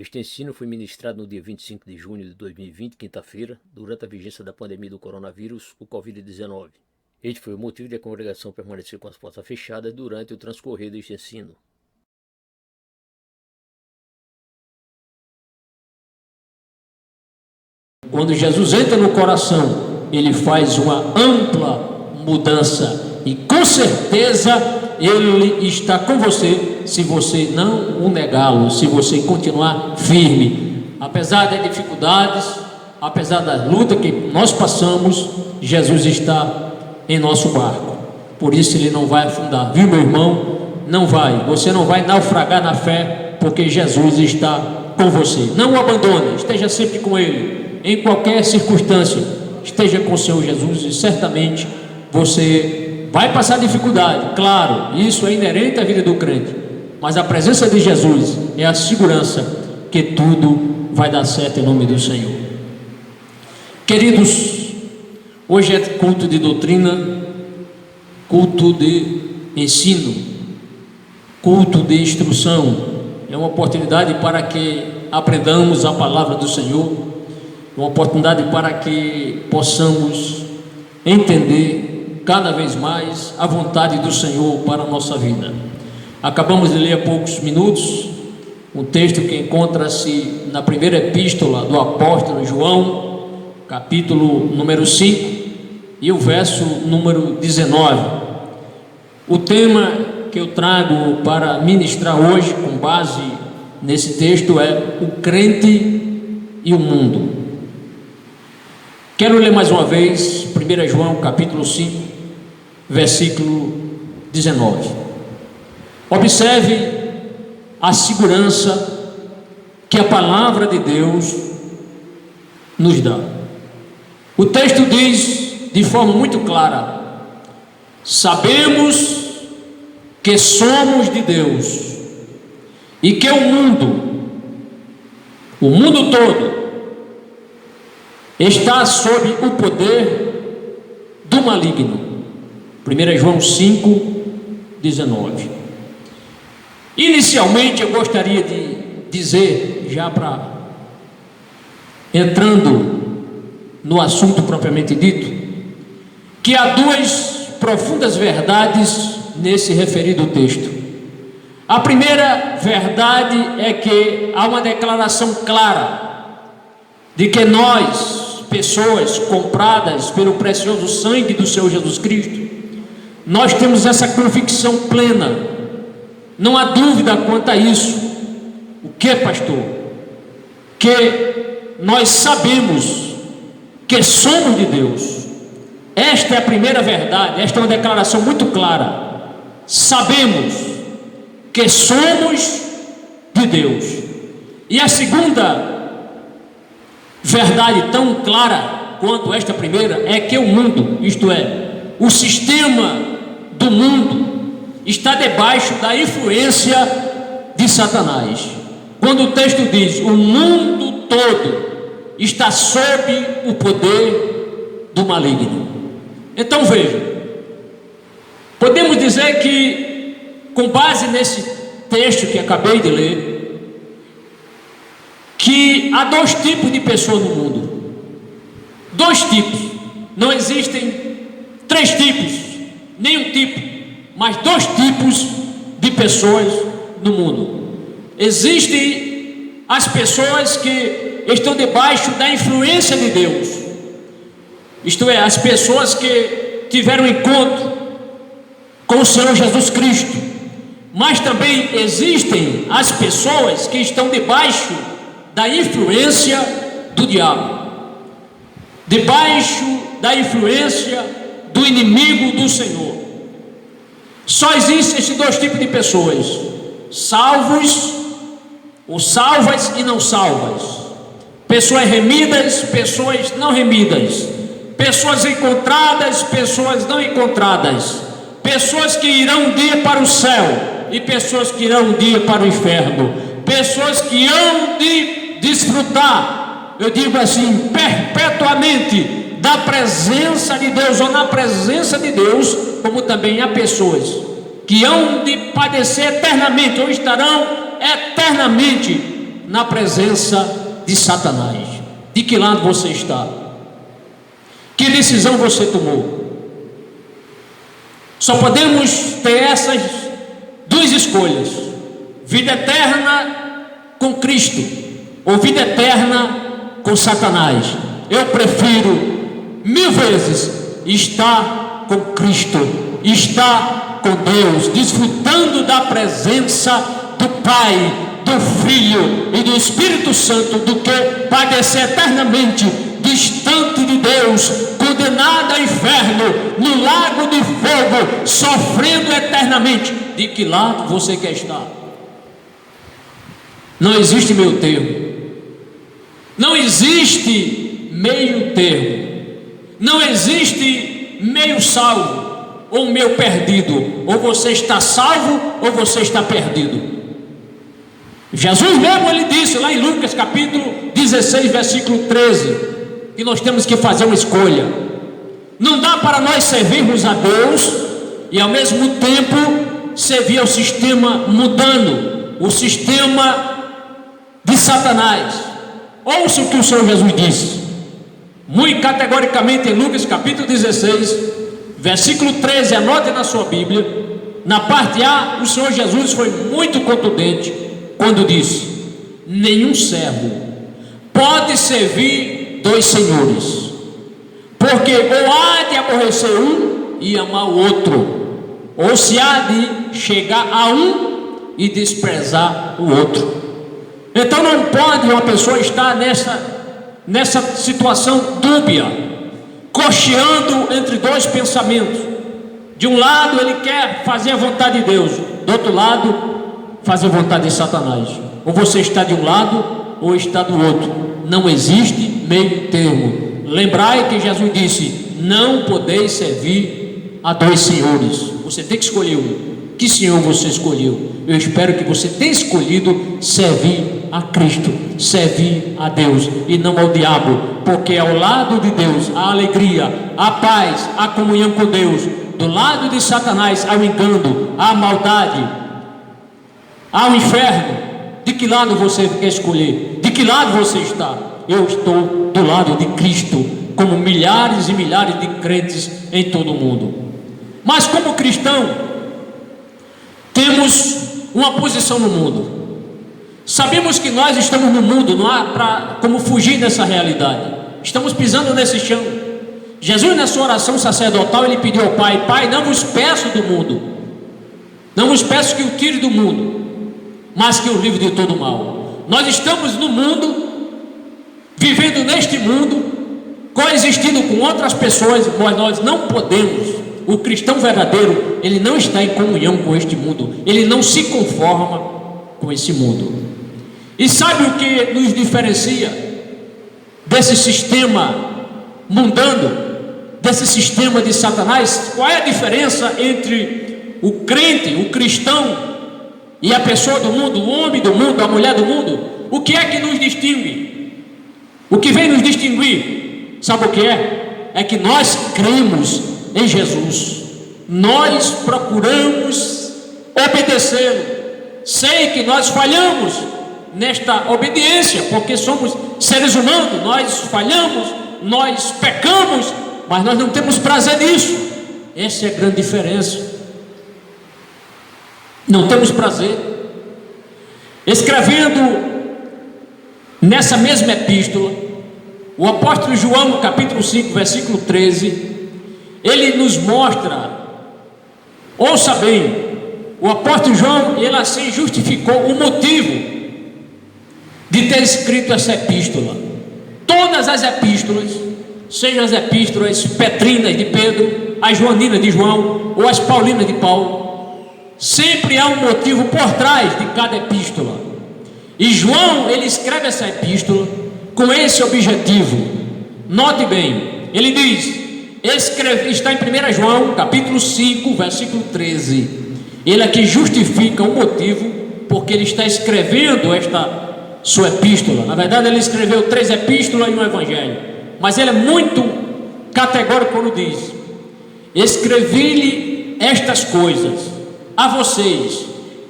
Este ensino foi ministrado no dia 25 de junho de 2020, quinta-feira, durante a vigência da pandemia do coronavírus, o Covid-19. Este foi o motivo de a congregação permanecer com as portas fechadas durante o transcorrer deste ensino. Quando Jesus entra no coração, ele faz uma ampla mudança e com certeza ele está com você se você não o negá-lo, se você continuar firme. Apesar das dificuldades, apesar da luta que nós passamos, Jesus está em nosso barco. Por isso ele não vai afundar, viu, meu irmão? Não vai, você não vai naufragar na fé, porque Jesus está com você. Não o abandone, esteja sempre com ele. Em qualquer circunstância, esteja com o Senhor Jesus e certamente você vai passar dificuldade. Claro, isso é inerente à vida do crente, mas a presença de Jesus é a segurança que tudo vai dar certo em nome do Senhor. Queridos, hoje é culto de doutrina, culto de ensino, culto de instrução. É uma oportunidade para que aprendamos a palavra do Senhor, uma oportunidade para que possamos entender cada vez mais a vontade do Senhor para a nossa vida. Acabamos de ler há poucos minutos um texto que encontra-se na primeira epístola do apóstolo João, capítulo número 5 e o verso número 19. O tema que eu trago para ministrar hoje, com base nesse texto, é o crente e o mundo. Quero ler mais uma vez 1 João capítulo 5, versículo 19. Observe a segurança que a palavra de Deus nos dá. O texto diz de forma muito clara: sabemos que somos de Deus e que o mundo todo, está sob o poder do maligno. 1 João 5, 19. Inicialmente eu gostaria de dizer, já para entrando no assunto propriamente dito, que há duas profundas verdades nesse referido texto. A primeira verdade é que há uma declaração clara de que nós, pessoas compradas pelo precioso sangue do Senhor Jesus Cristo, nós temos essa convicção plena, não há dúvida quanto a isso. O que, pastor? Que nós sabemos que somos de Deus. Esta é a primeira verdade, esta é uma declaração muito clara. Sabemos que somos de Deus. E a segunda verdade tão clara quanto esta primeira é que o mundo, isto é, o sistema do mundo, está debaixo da influência de Satanás. Quando o texto diz o mundo todo está sob o poder do maligno. Então veja, podemos dizer que, com base nesse texto que acabei de ler, que há dois tipos de pessoas no mundo. Dois tipos. Não existem três tipos, nenhum tipo, mas dois tipos de pessoas no mundo. Existem as pessoas que estão debaixo da influência de Deus, isto é, as pessoas que tiveram encontro com o Senhor Jesus Cristo. Mas também existem as pessoas que estão debaixo da influência do diabo, debaixo da influência do inimigo do Senhor. Só existem esses dois tipos de pessoas: salvos, ou salvas e não salvas, pessoas remidas, pessoas não remidas, pessoas encontradas, pessoas não encontradas, pessoas que irão um dia para o céu e pessoas que irão um dia para o inferno, pessoas que hão de desfrutar, eu digo assim, perpetuamente da presença de Deus, ou na presença de Deus, como também há pessoas que hão de padecer eternamente, ou estarão eternamente na presença de Satanás. De que lado você está? Que decisão você tomou? Só podemos ter essas duas escolhas: vida eterna com Cristo ou vida eterna com Satanás. Eu prefiro 1000 vezes estar com Cristo, estar com Deus, desfrutando da presença do Pai, do Filho e do Espírito Santo, do que padecer eternamente distante de Deus, condenado ao inferno, no lago de fogo, sofrendo eternamente. De que lado você quer estar? Não existe meio termo. Não existe meio termo. Não existe meio salvo ou meio perdido. Ou você está salvo ou você está perdido. Jesus mesmo, ele disse lá em Lucas capítulo 16, versículo 13, que nós temos que fazer uma escolha. Não dá para nós servirmos a Deus e ao mesmo tempo servir ao sistema mundano, o sistema de Satanás. Ouça o que o Senhor Jesus disse, muito categoricamente, em Lucas capítulo 16, versículo 13, anote na sua Bíblia. Na parte A, o Senhor Jesus foi muito contundente quando disse: nenhum servo pode servir 2 senhores, porque ou há de aborrecer um e amar o outro, ou se há de chegar a um e desprezar o outro. Então não pode uma pessoa estar nessa situação dúbia, cocheando entre 2 pensamentos. De um lado ele quer fazer a vontade de Deus, do outro lado fazer a vontade de Satanás. Ou você está de um lado ou está do outro. Não existe meio termo. Lembrai que Jesus disse: não podeis servir a 2 senhores. Você tem que escolher um. Que senhor você escolheu? Eu espero que você tenha escolhido servir a Cristo, servir a Deus e não ao diabo, porque ao lado de Deus há alegria, há paz, há comunhão com Deus. Do lado de Satanás há o engano, há a maldade, há o inferno. De que lado você quer escolher? De que lado você está? Eu estou do lado de Cristo, como milhares e milhares de crentes em todo o mundo. Mas como cristão, temos uma posição no mundo. Sabemos que nós estamos no mundo, não há como fugir dessa realidade. Estamos pisando nesse chão. Jesus, na sua oração sacerdotal, ele pediu ao Pai: Pai, não vos peço do mundo, não vos peço que o tire do mundo, mas que o livre de todo mal. Nós estamos no mundo, vivendo neste mundo, coexistindo com outras pessoas, mas nós não podemos. O cristão verdadeiro, ele não está em comunhão com este mundo, ele não se conforma com esse mundo. E sabe o que nos diferencia desse sistema mundano, desse sistema de Satanás? Qual é a diferença entre o crente, o cristão e a pessoa do mundo, o homem do mundo, a mulher do mundo? O que é que nos distingue? O que vem nos distinguir, sabe o que é? É que nós cremos em Jesus, nós procuramos obedecê-lo. Sei que nós falhamos nesta obediência, porque somos seres humanos, nós falhamos, nós pecamos, mas nós não temos prazer nisso. Essa é a grande diferença. Não temos prazer. Escrevendo nessa mesma epístola, o apóstolo João, no capítulo 5, versículo 13, ele nos mostra, ouça bem, o apóstolo João, ele assim justificou o motivo de ter escrito essa epístola. Todas as epístolas, sejam as epístolas petrinas de Pedro, as joaninas de João ou as paulinas de Paulo, sempre há um motivo por trás de cada epístola. E João, ele escreve essa epístola com esse objetivo. Note bem, ele diz, está em 1 João capítulo 5, versículo 13. Ele aqui justifica o motivo porque ele está escrevendo esta sua epístola. Na verdade, ele escreveu 3 epístolas e um evangelho, mas ele é muito categórico quando diz: escrevi-lhe estas coisas a vocês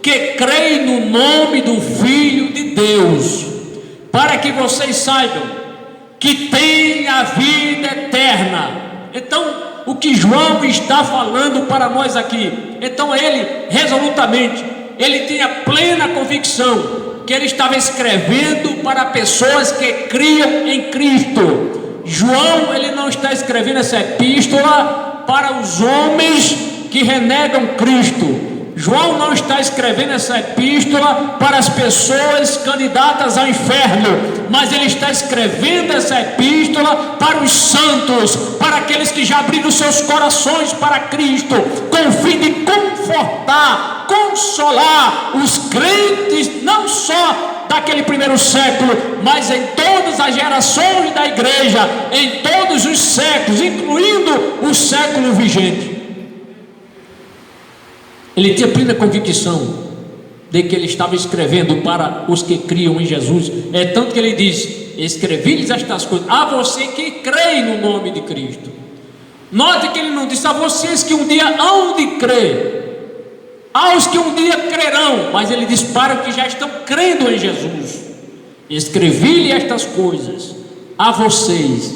que creem no nome do Filho de Deus, para que vocês saibam que têm a vida eterna. Então, o que João está falando para nós aqui, então ele resolutamente, ele tinha plena convicção que ele estava escrevendo para pessoas que criam em Cristo. João, ele não está escrevendo essa epístola para os homens que renegam Cristo. João não está escrevendo essa epístola para as pessoas candidatas ao inferno, mas ele está escrevendo essa epístola para os santos, para aqueles que já abriram seus corações para Cristo, com o fim de confortar, consolar os crentes, não só daquele primeiro século, mas em todas as gerações da igreja, em todos os séculos, incluindo o século vigente. Ele tinha plena convicção de que ele estava escrevendo para os que criam em Jesus. É tanto que ele diz: escrevi-lhes estas coisas a você que crê no nome de Cristo. Note que ele não disse a vocês que um dia hão de crer, aos que um dia crerão, mas ele diz para os que já estão crendo em Jesus. Escrevi-lhe estas coisas a vocês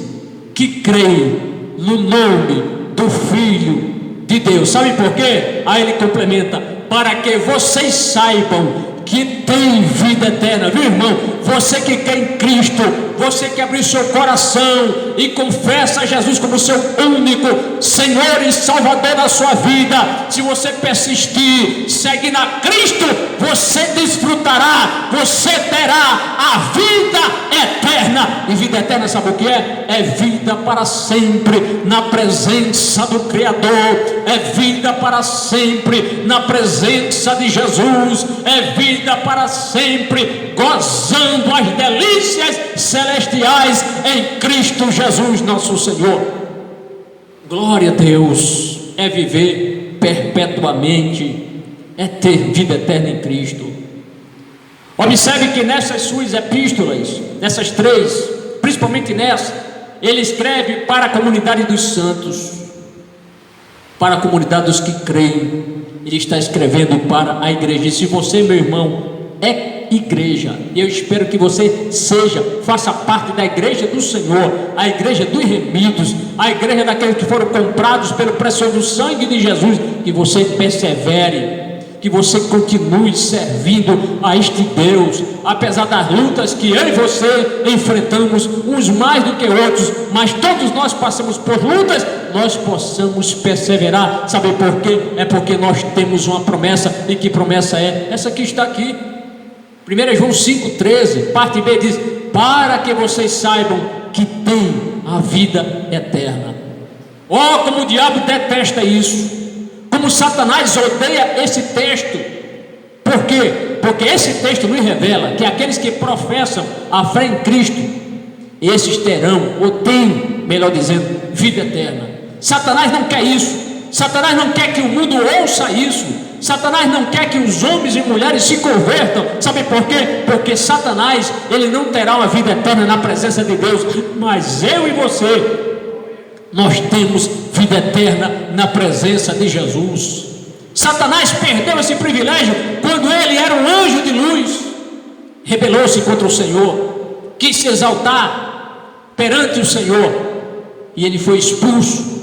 que creem no nome do Filho de Deus. Sabe por quê? Aí ele complementa: para que vocês saibam que tem vida eterna. Viu, irmão? Você que quer em Cristo, você que abriu seu coração e confessa Jesus como seu único Senhor e Salvador da sua vida, se você persistir, seguir a Cristo, você desfrutará, você terá a vida eterna. E vida eterna, sabe o que é? É vida para sempre na presença do Criador, é vida para sempre na presença de Jesus, é vida para sempre gozando as delícias celestiais em Cristo Jesus nosso Senhor. Glória a Deus, é viver perpetuamente, é ter vida eterna em Cristo. Observe que nessas suas epístolas, nessas três, principalmente nessa, ele escreve para a comunidade dos santos, para a comunidade dos que creem. Ele está escrevendo para a igreja. E se você, meu irmão, é igreja, eu espero que você faça parte da igreja do Senhor, a igreja dos remidos, a igreja daqueles que foram comprados pelo precioso sangue de Jesus, que você persevere, que você continue servindo a este Deus, apesar das lutas que eu e você enfrentamos, uns mais do que outros, mas todos nós passamos por lutas, nós possamos perseverar. Sabe por quê? É porque nós temos uma promessa. E que promessa é? Essa que está aqui, 1 João 5,13, parte B, diz: para que vocês saibam que tem a vida eterna. Oh, como o diabo detesta isso, como Satanás odeia esse texto. Por quê? Porque esse texto nos revela que aqueles que professam a fé em Cristo, esses terão, ou têm, melhor dizendo, vida eterna. Satanás não quer isso. Satanás não quer que o mundo ouça isso. Satanás não quer que os homens e mulheres se convertam. Sabe por quê? Porque Satanás, ele não terá uma vida eterna na presença de Deus. Mas eu e você, nós temos vida eterna na presença de Jesus. Satanás perdeu esse privilégio quando ele era um anjo de luz, rebelou-se contra o Senhor, quis se exaltar perante o Senhor, e ele foi expulso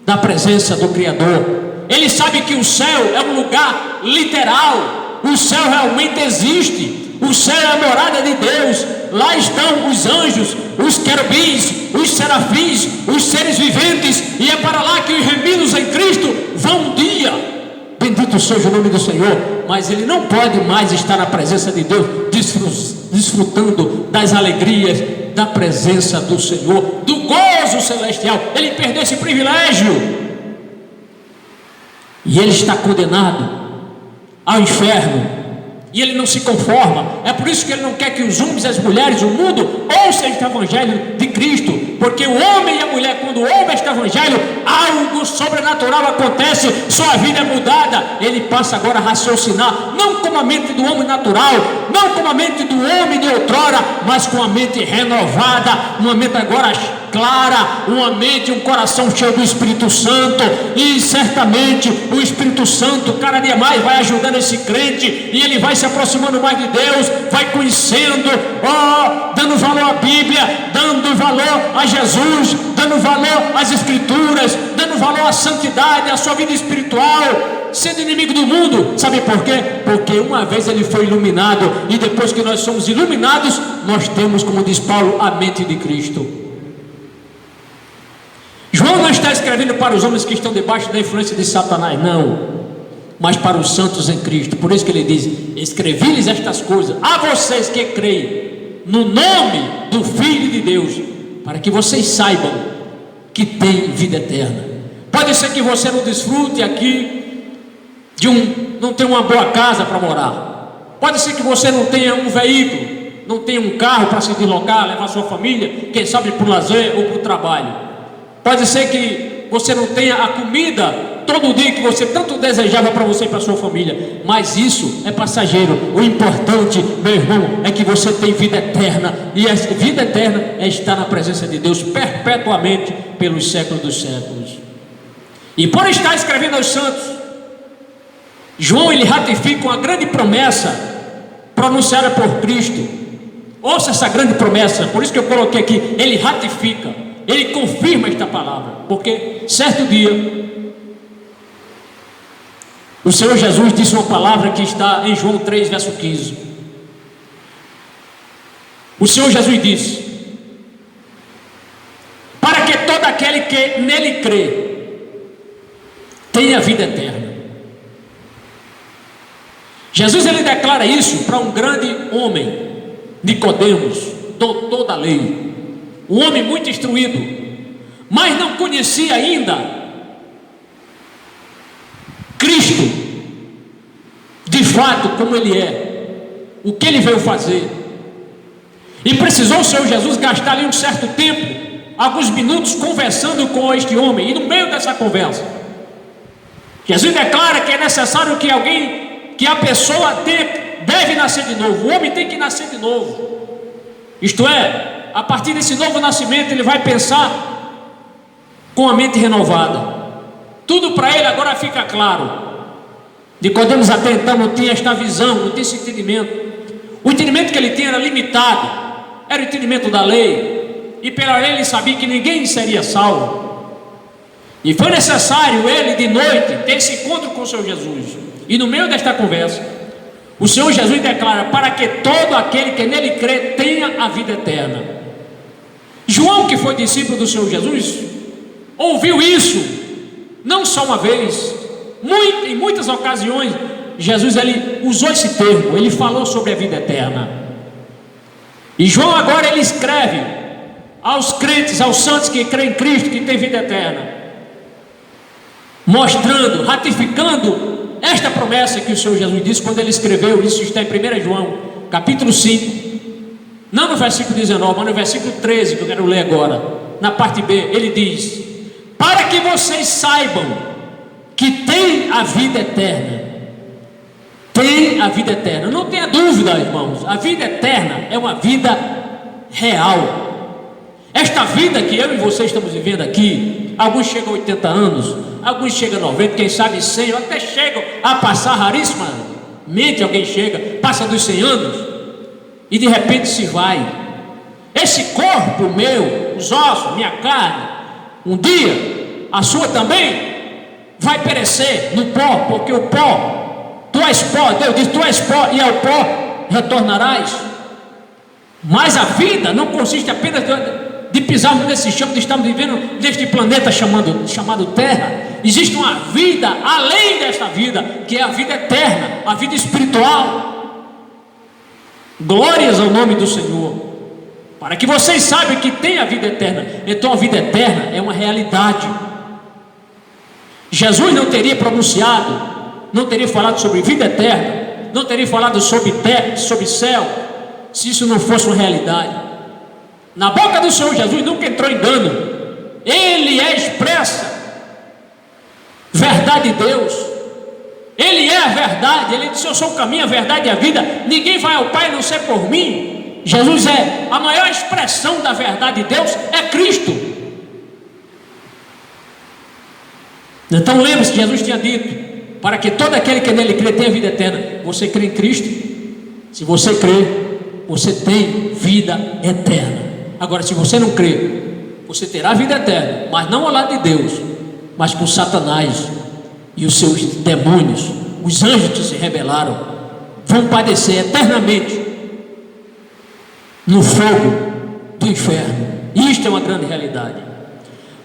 da presença do Criador. Ele sabe que o céu é um lugar literal, o céu realmente existe, o céu é a morada de Deus, lá estão os anjos, os querubins, os serafins, os seres viventes, e é para lá que os remidos em Cristo vão um dia. Bendito seja o nome do Senhor. Mas ele não pode mais estar na presença de Deus, desfrutando das alegrias da presença do Senhor, do gozo celestial. Ele perdeu esse privilégio, e ele está condenado ao inferno, e ele não se conforma. É por isso que ele não quer que os homens, as mulheres, o mundo ouçam este evangelho de Cristo. porque o homem e a mulher, quando ouvem este evangelho, algo sobrenatural acontece, sua vida é mudada. Ele passa agora a raciocinar, não com a mente do homem natural, não com a mente do homem de outrora, mas com a mente renovada, uma mente agora clara, uma mente, um coração cheio do Espírito Santo. E certamente o Espírito Santo cada dia mais vai ajudando esse crente, e ele vai se aproximando mais de Deus, vai conhecendo, dando valor à Bíblia, dando valor a Jesus, dando valor às Escrituras, dando valor à santidade, à sua vida espiritual, sendo inimigo do mundo. Sabe por quê? Porque uma vez ele foi iluminado, e depois que nós somos iluminados, nós temos, como diz Paulo, a mente de Cristo. João não está escrevendo para os homens que estão debaixo da influência de Satanás, não, mas para os santos em Cristo. Por isso que ele diz: escrevi-lhes estas coisas a vocês que creem no nome do Filho de Deus, para que vocês saibam que tem vida eterna. Pode ser que você não desfrute aqui não tenha uma boa casa para morar, pode ser que você não tenha um veículo, não tenha um carro para se deslocar, levar sua família, quem sabe para o lazer ou para o trabalho. Pode ser que você não tenha a comida todo dia que você tanto desejava para você e para sua família, mas isso é passageiro. O importante, meu irmão, é que você tem vida eterna, e a vida eterna é estar na presença de Deus perpetuamente pelos séculos dos séculos. E por estar escrevendo aos santos, João ele ratifica uma grande promessa pronunciada por Cristo. Ouça essa grande promessa, por isso que eu coloquei aqui, ele ratifica, ele confirma esta palavra, porque certo dia o Senhor Jesus disse uma palavra que está em João 3, verso 15. O Senhor Jesus disse: para que todo aquele que nele crê tenha vida eterna. Jesus ele declara isso para um grande homem, Nicodemos, doutor da lei, um homem muito instruído, mas não conhecia ainda Cristo de fato como ele é, o que ele veio fazer. E precisou o Senhor Jesus gastar ali um certo tempo, alguns minutos, conversando com este homem. E no meio dessa conversa, Jesus declara que é necessário que a pessoa deve nascer de novo. O homem tem que nascer de novo. Isto é, a partir desse novo nascimento, ele vai pensar com a mente renovada. Tudo para ele agora fica claro. Nicodemos até então não tinha esta visão, não tinha esse entendimento. O entendimento que ele tinha era limitado, era o entendimento da lei, e pela lei ele sabia que ninguém seria salvo. E foi necessário ele de noite ter esse encontro com o Senhor Jesus. E no meio desta conversa, o Senhor Jesus declara: para que todo aquele que nele crê tenha a vida eterna. João, que foi discípulo do Senhor Jesus, ouviu isso não só uma vez, em muitas ocasiões. Jesus ele usou esse termo, ele falou sobre a vida eterna. E João agora ele escreve aos crentes, aos santos que creem em Cristo, que tem vida eterna, mostrando, ratificando esta promessa que o Senhor Jesus disse quando ele escreveu. Isso está em 1 João capítulo 5, não no versículo 19, mas no versículo 13, que eu quero ler agora, na parte B. Ele diz: para que vocês saibam que tem a vida eterna. Tem a vida eterna, não tenha dúvida, irmãos, a vida eterna é uma vida real. Esta vida que eu e você estamos vivendo aqui, alguns chegam a 80 anos, alguns chegam a 90, quem sabe 100, até chegam a passar, rarissimamente alguém chega, passa dos 100 anos e de repente se vai. Esse corpo meu, os ossos, minha carne, um dia, a sua também, vai perecer no pó, porque o pó, tu és pó, Deus diz: tu és pó e ao pó retornarás. Mas a vida não consiste apenas de pisarmos nesse chão, de estarmos vivendo neste planeta chamado Terra. Existe uma vida além desta vida, que é a vida eterna, a vida espiritual. Glórias ao nome do Senhor. Para que vocês saibam que tem a vida eterna. Então a vida eterna é uma realidade. Jesus não teria pronunciado, não teria falado sobre vida eterna, não teria falado sobre céu, se isso não fosse uma realidade. Na boca do Senhor Jesus nunca entrou engano. Ele é expressa verdade de Deus. Ele é a verdade. Ele disse: eu sou o caminho, a verdade e a vida. Ninguém vai ao Pai a não ser por mim. Jesus é a maior expressão da verdade de Deus, é Cristo. Então lembre-se que Jesus tinha dito: para que todo aquele que nele crê tenha vida eterna. Você crê em Cristo? Se você crê, você tem vida eterna. Agora, se você não crê, você terá vida eterna, mas não ao lado de Deus, mas com Satanás e os seus demônios. Os anjos que se rebelaram vão padecer eternamente no fogo do inferno. Isto é uma grande realidade.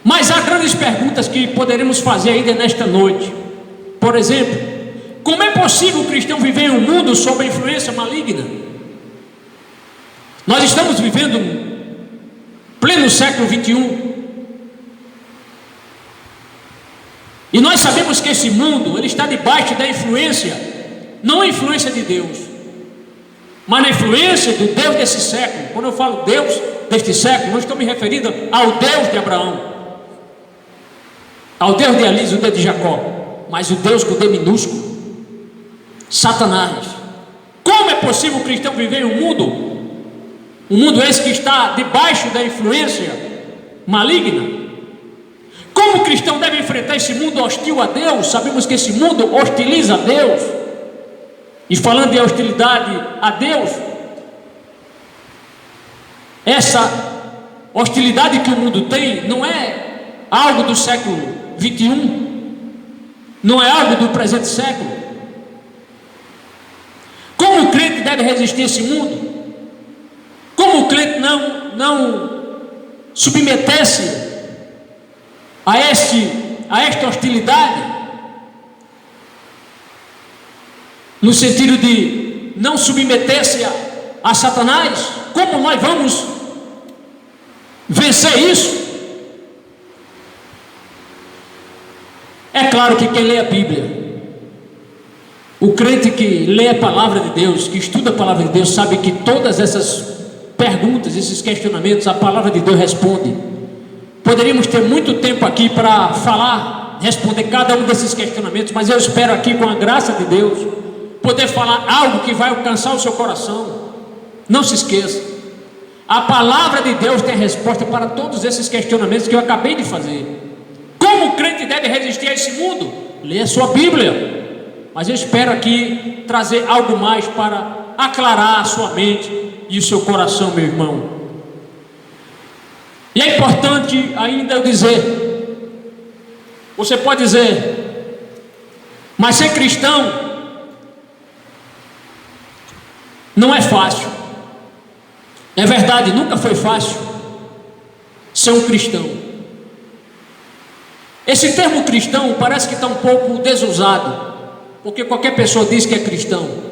Mas há grandes perguntas que poderemos fazer ainda nesta noite. Por exemplo, como é possível o cristão viver em um mundo sob a influência maligna? Nós estamos vivendo pleno século 21. E nós sabemos que esse mundo ele está debaixo da influência, não a influência de Deus, mas na influência do Deus desse século. Quando eu falo Deus deste século, não estou me referindo ao Deus de Abraão, ao Deus de Elise, o Deus de Jacó, mas o Deus com D minúsculo, Satanás. Como é possível o cristão viver em um mundo esse que está debaixo da influência maligna? Como o cristão deve enfrentar esse mundo hostil a Deus? Sabemos que esse mundo hostiliza a Deus. E falando de hostilidade a Deus, essa hostilidade que o mundo tem não é algo do século 21, não é algo do presente século. Como o crente deve resistir a esse mundo? Como o crente não submeter-se a esta hostilidade, no sentido de não submeter-se a Satanás? Como nós vamos vencer isso? É claro que quem lê a Bíblia, o crente que lê a palavra de Deus, que estuda a palavra de Deus, sabe que todas essas perguntas, esses questionamentos, a palavra de Deus responde. Poderíamos ter muito tempo aqui para falar, responder cada um desses questionamentos, mas eu espero aqui, com a graça de Deus, poder falar algo que vai alcançar o seu coração. Não se esqueça, a palavra de Deus tem resposta para todos esses questionamentos que eu acabei de fazer. Como o crente deve resistir a esse mundo? Leia a sua Bíblia. Mas eu espero aqui trazer algo mais para aclarar a sua mente e o seu coração, meu irmão. E é importante ainda eu dizer, você pode dizer, mas ser cristão não é fácil. É verdade, nunca foi fácil ser um cristão. Esse termo cristão parece que está um pouco desusado, porque qualquer pessoa diz que é cristão.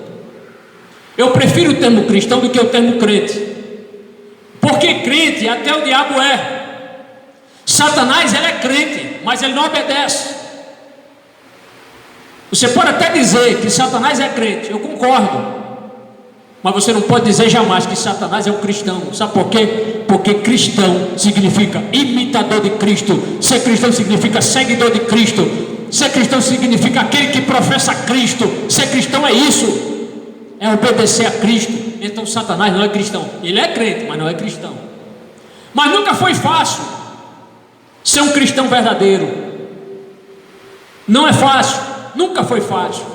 Eu prefiro o termo cristão do que o termo crente, porque crente até o diabo é. Satanás, ele é crente, mas ele não obedece. Você pode até dizer que Satanás é crente, eu concordo, mas você não pode dizer jamais que Satanás é um cristão. Sabe por quê? Porque cristão significa imitador de Cristo. Ser cristão significa seguidor de Cristo. Ser cristão significa aquele que professa Cristo. Ser cristão é isso, é obedecer a Cristo. Então Satanás não é cristão. Ele é crente, mas não é cristão. Mas nunca foi fácil ser um cristão verdadeiro. Não é fácil, nunca foi fácil.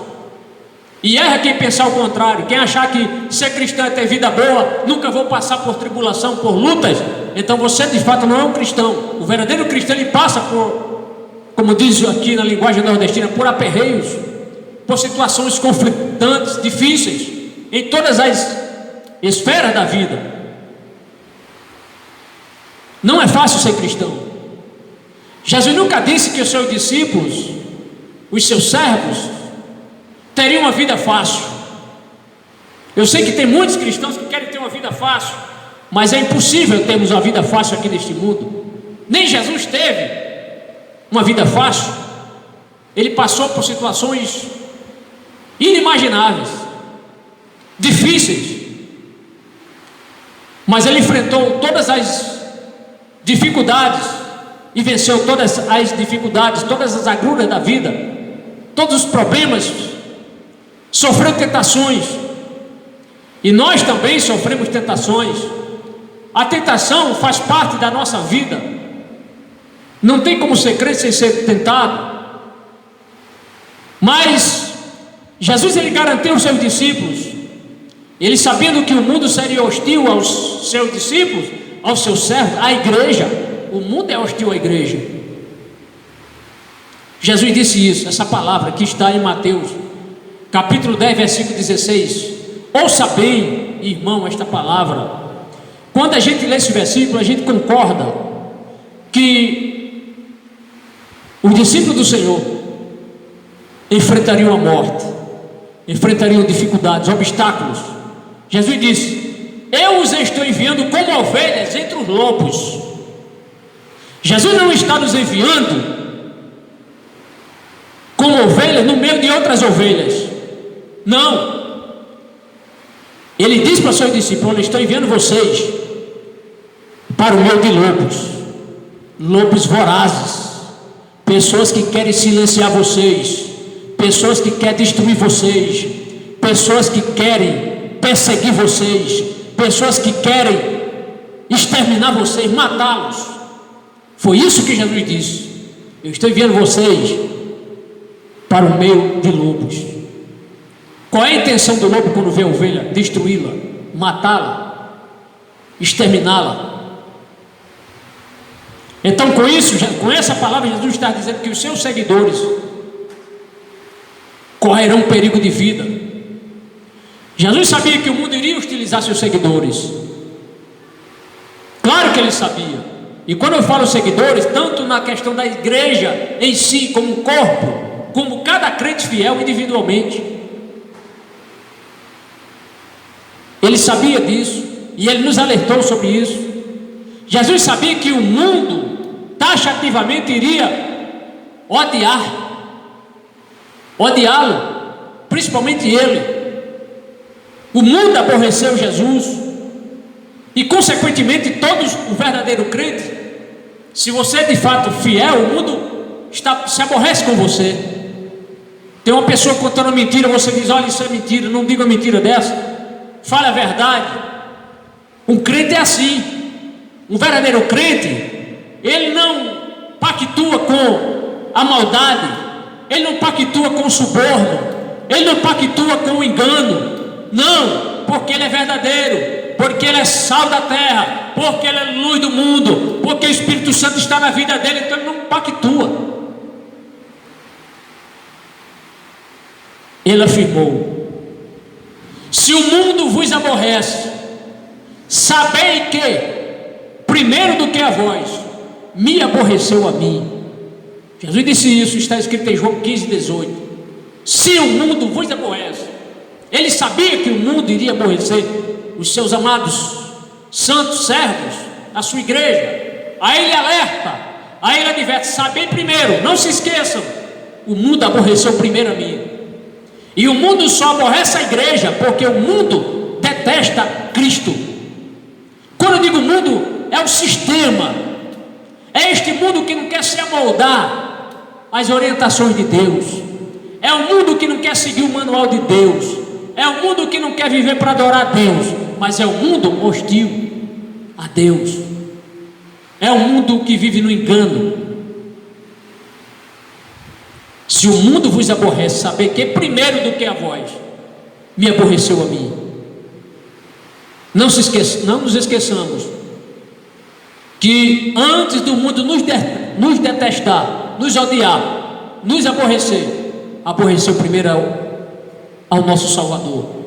E erra quem pensar o contrário, quem achar que ser cristão é ter vida boa, nunca vou passar por tribulação, por lutas. Então você de fato não é um cristão. O verdadeiro cristão, ele passa por, como diz aqui na linguagem nordestina, por aperreios, por situações conflitantes, difíceis, em todas as esferas da vida. Não é fácil ser cristão. Jesus nunca disse que os seus discípulos, os seus servos, teriam uma vida fácil. Eu sei que tem muitos cristãos que querem ter uma vida fácil, mas é impossível termos uma vida fácil aqui neste mundo. Nem Jesus teve uma vida fácil. Ele passou por situações inimagináveis, difíceis. mas ele enfrentou todas as dificuldades e venceu todas as dificuldades, todas as agruras da vida, todos os problemas, sofreu tentações, e nós também sofremos tentações. A tentação faz parte da nossa vida, não tem como ser crente sem ser tentado, mas Jesus, ele garantiu aos seus discípulos, ele sabendo que o mundo seria hostil aos seus discípulos, aos seus servos, à igreja. O mundo é hostil à igreja. Jesus disse isso, essa palavra que está em Mateus capítulo 10, versículo 16. Ouça bem, irmão, esta palavra. Quando a gente lê esse versículo, a gente concorda que os discípulos do Senhor enfrentariam a morte, enfrentariam dificuldades, obstáculos. Jesus disse: eu os estou enviando como ovelhas entre os lobos. Jesus não está nos enviando como ovelhas no meio de outras ovelhas, não. Ele disse para os seus discípulos: eu estou enviando vocês para o meio de lobos, lobos vorazes, pessoas que querem silenciar vocês, pessoas que querem destruir vocês, pessoas que querem perseguir vocês, pessoas que querem exterminar vocês, matá-los. Foi isso que Jesus disse: eu estou enviando vocês para o meio de lobos. Qual é a intenção do lobo quando vê a ovelha? Destruí-la, matá-la, exterminá-la. Então, com isso, com essa palavra, Jesus está dizendo que os seus seguidores correrão perigo de vida. Jesus sabia que o mundo iria hostilizar seus seguidores. Claro que ele sabia. E quando eu falo seguidores, tanto na questão da igreja em si, como corpo, como cada crente fiel individualmente, ele sabia disso e ele nos alertou sobre isso. Jesus sabia que o mundo taxativamente iria odiá-lo, principalmente ele. O mundo aborreceu Jesus e consequentemente todos, o verdadeiro crente, se você é de fato fiel, o mundo se aborrece com você. Tem uma pessoa contando mentira, você diz: olha, isso é mentira, não diga uma mentira dessa, fale a verdade. Um crente é assim. Um verdadeiro crente, ele não pactua com a maldade, ele não pactua com o suborno, ele não pactua com o engano, não, porque ele é verdadeiro, porque ele é sal da terra, porque ele é luz do mundo, porque o Espírito Santo está na vida dele, então ele não pactua. Ele afirmou: se o mundo vos aborrece, sabei que primeiro do que a vós, me aborreceu a mim. Jesus disse isso, está escrito em João 15, 18. Se o mundo vos aborrece, ele sabia que o mundo iria aborrecer os seus amados santos servos, a sua igreja. Aí ele alerta, aí ele adverte: sabei primeiro, não se esqueçam, o mundo aborreceu primeiro a mim. E o mundo só aborrece a igreja porque o mundo detesta Cristo. Quando eu digo mundo, é o sistema, é este mundo que não quer se amoldar às orientações de Deus, é o mundo que não quer seguir o manual de Deus, é o mundo que não quer viver para adorar a Deus, mas é o mundo hostil a Deus, é o mundo que vive no engano. Se o mundo vos aborrece, saber que primeiro do que a vós, me aborreceu a mim. Não nos esqueçamos que antes do mundo nos detestar, nos odiar, nos aborrecer, aborreceu primeiro ao nosso Salvador,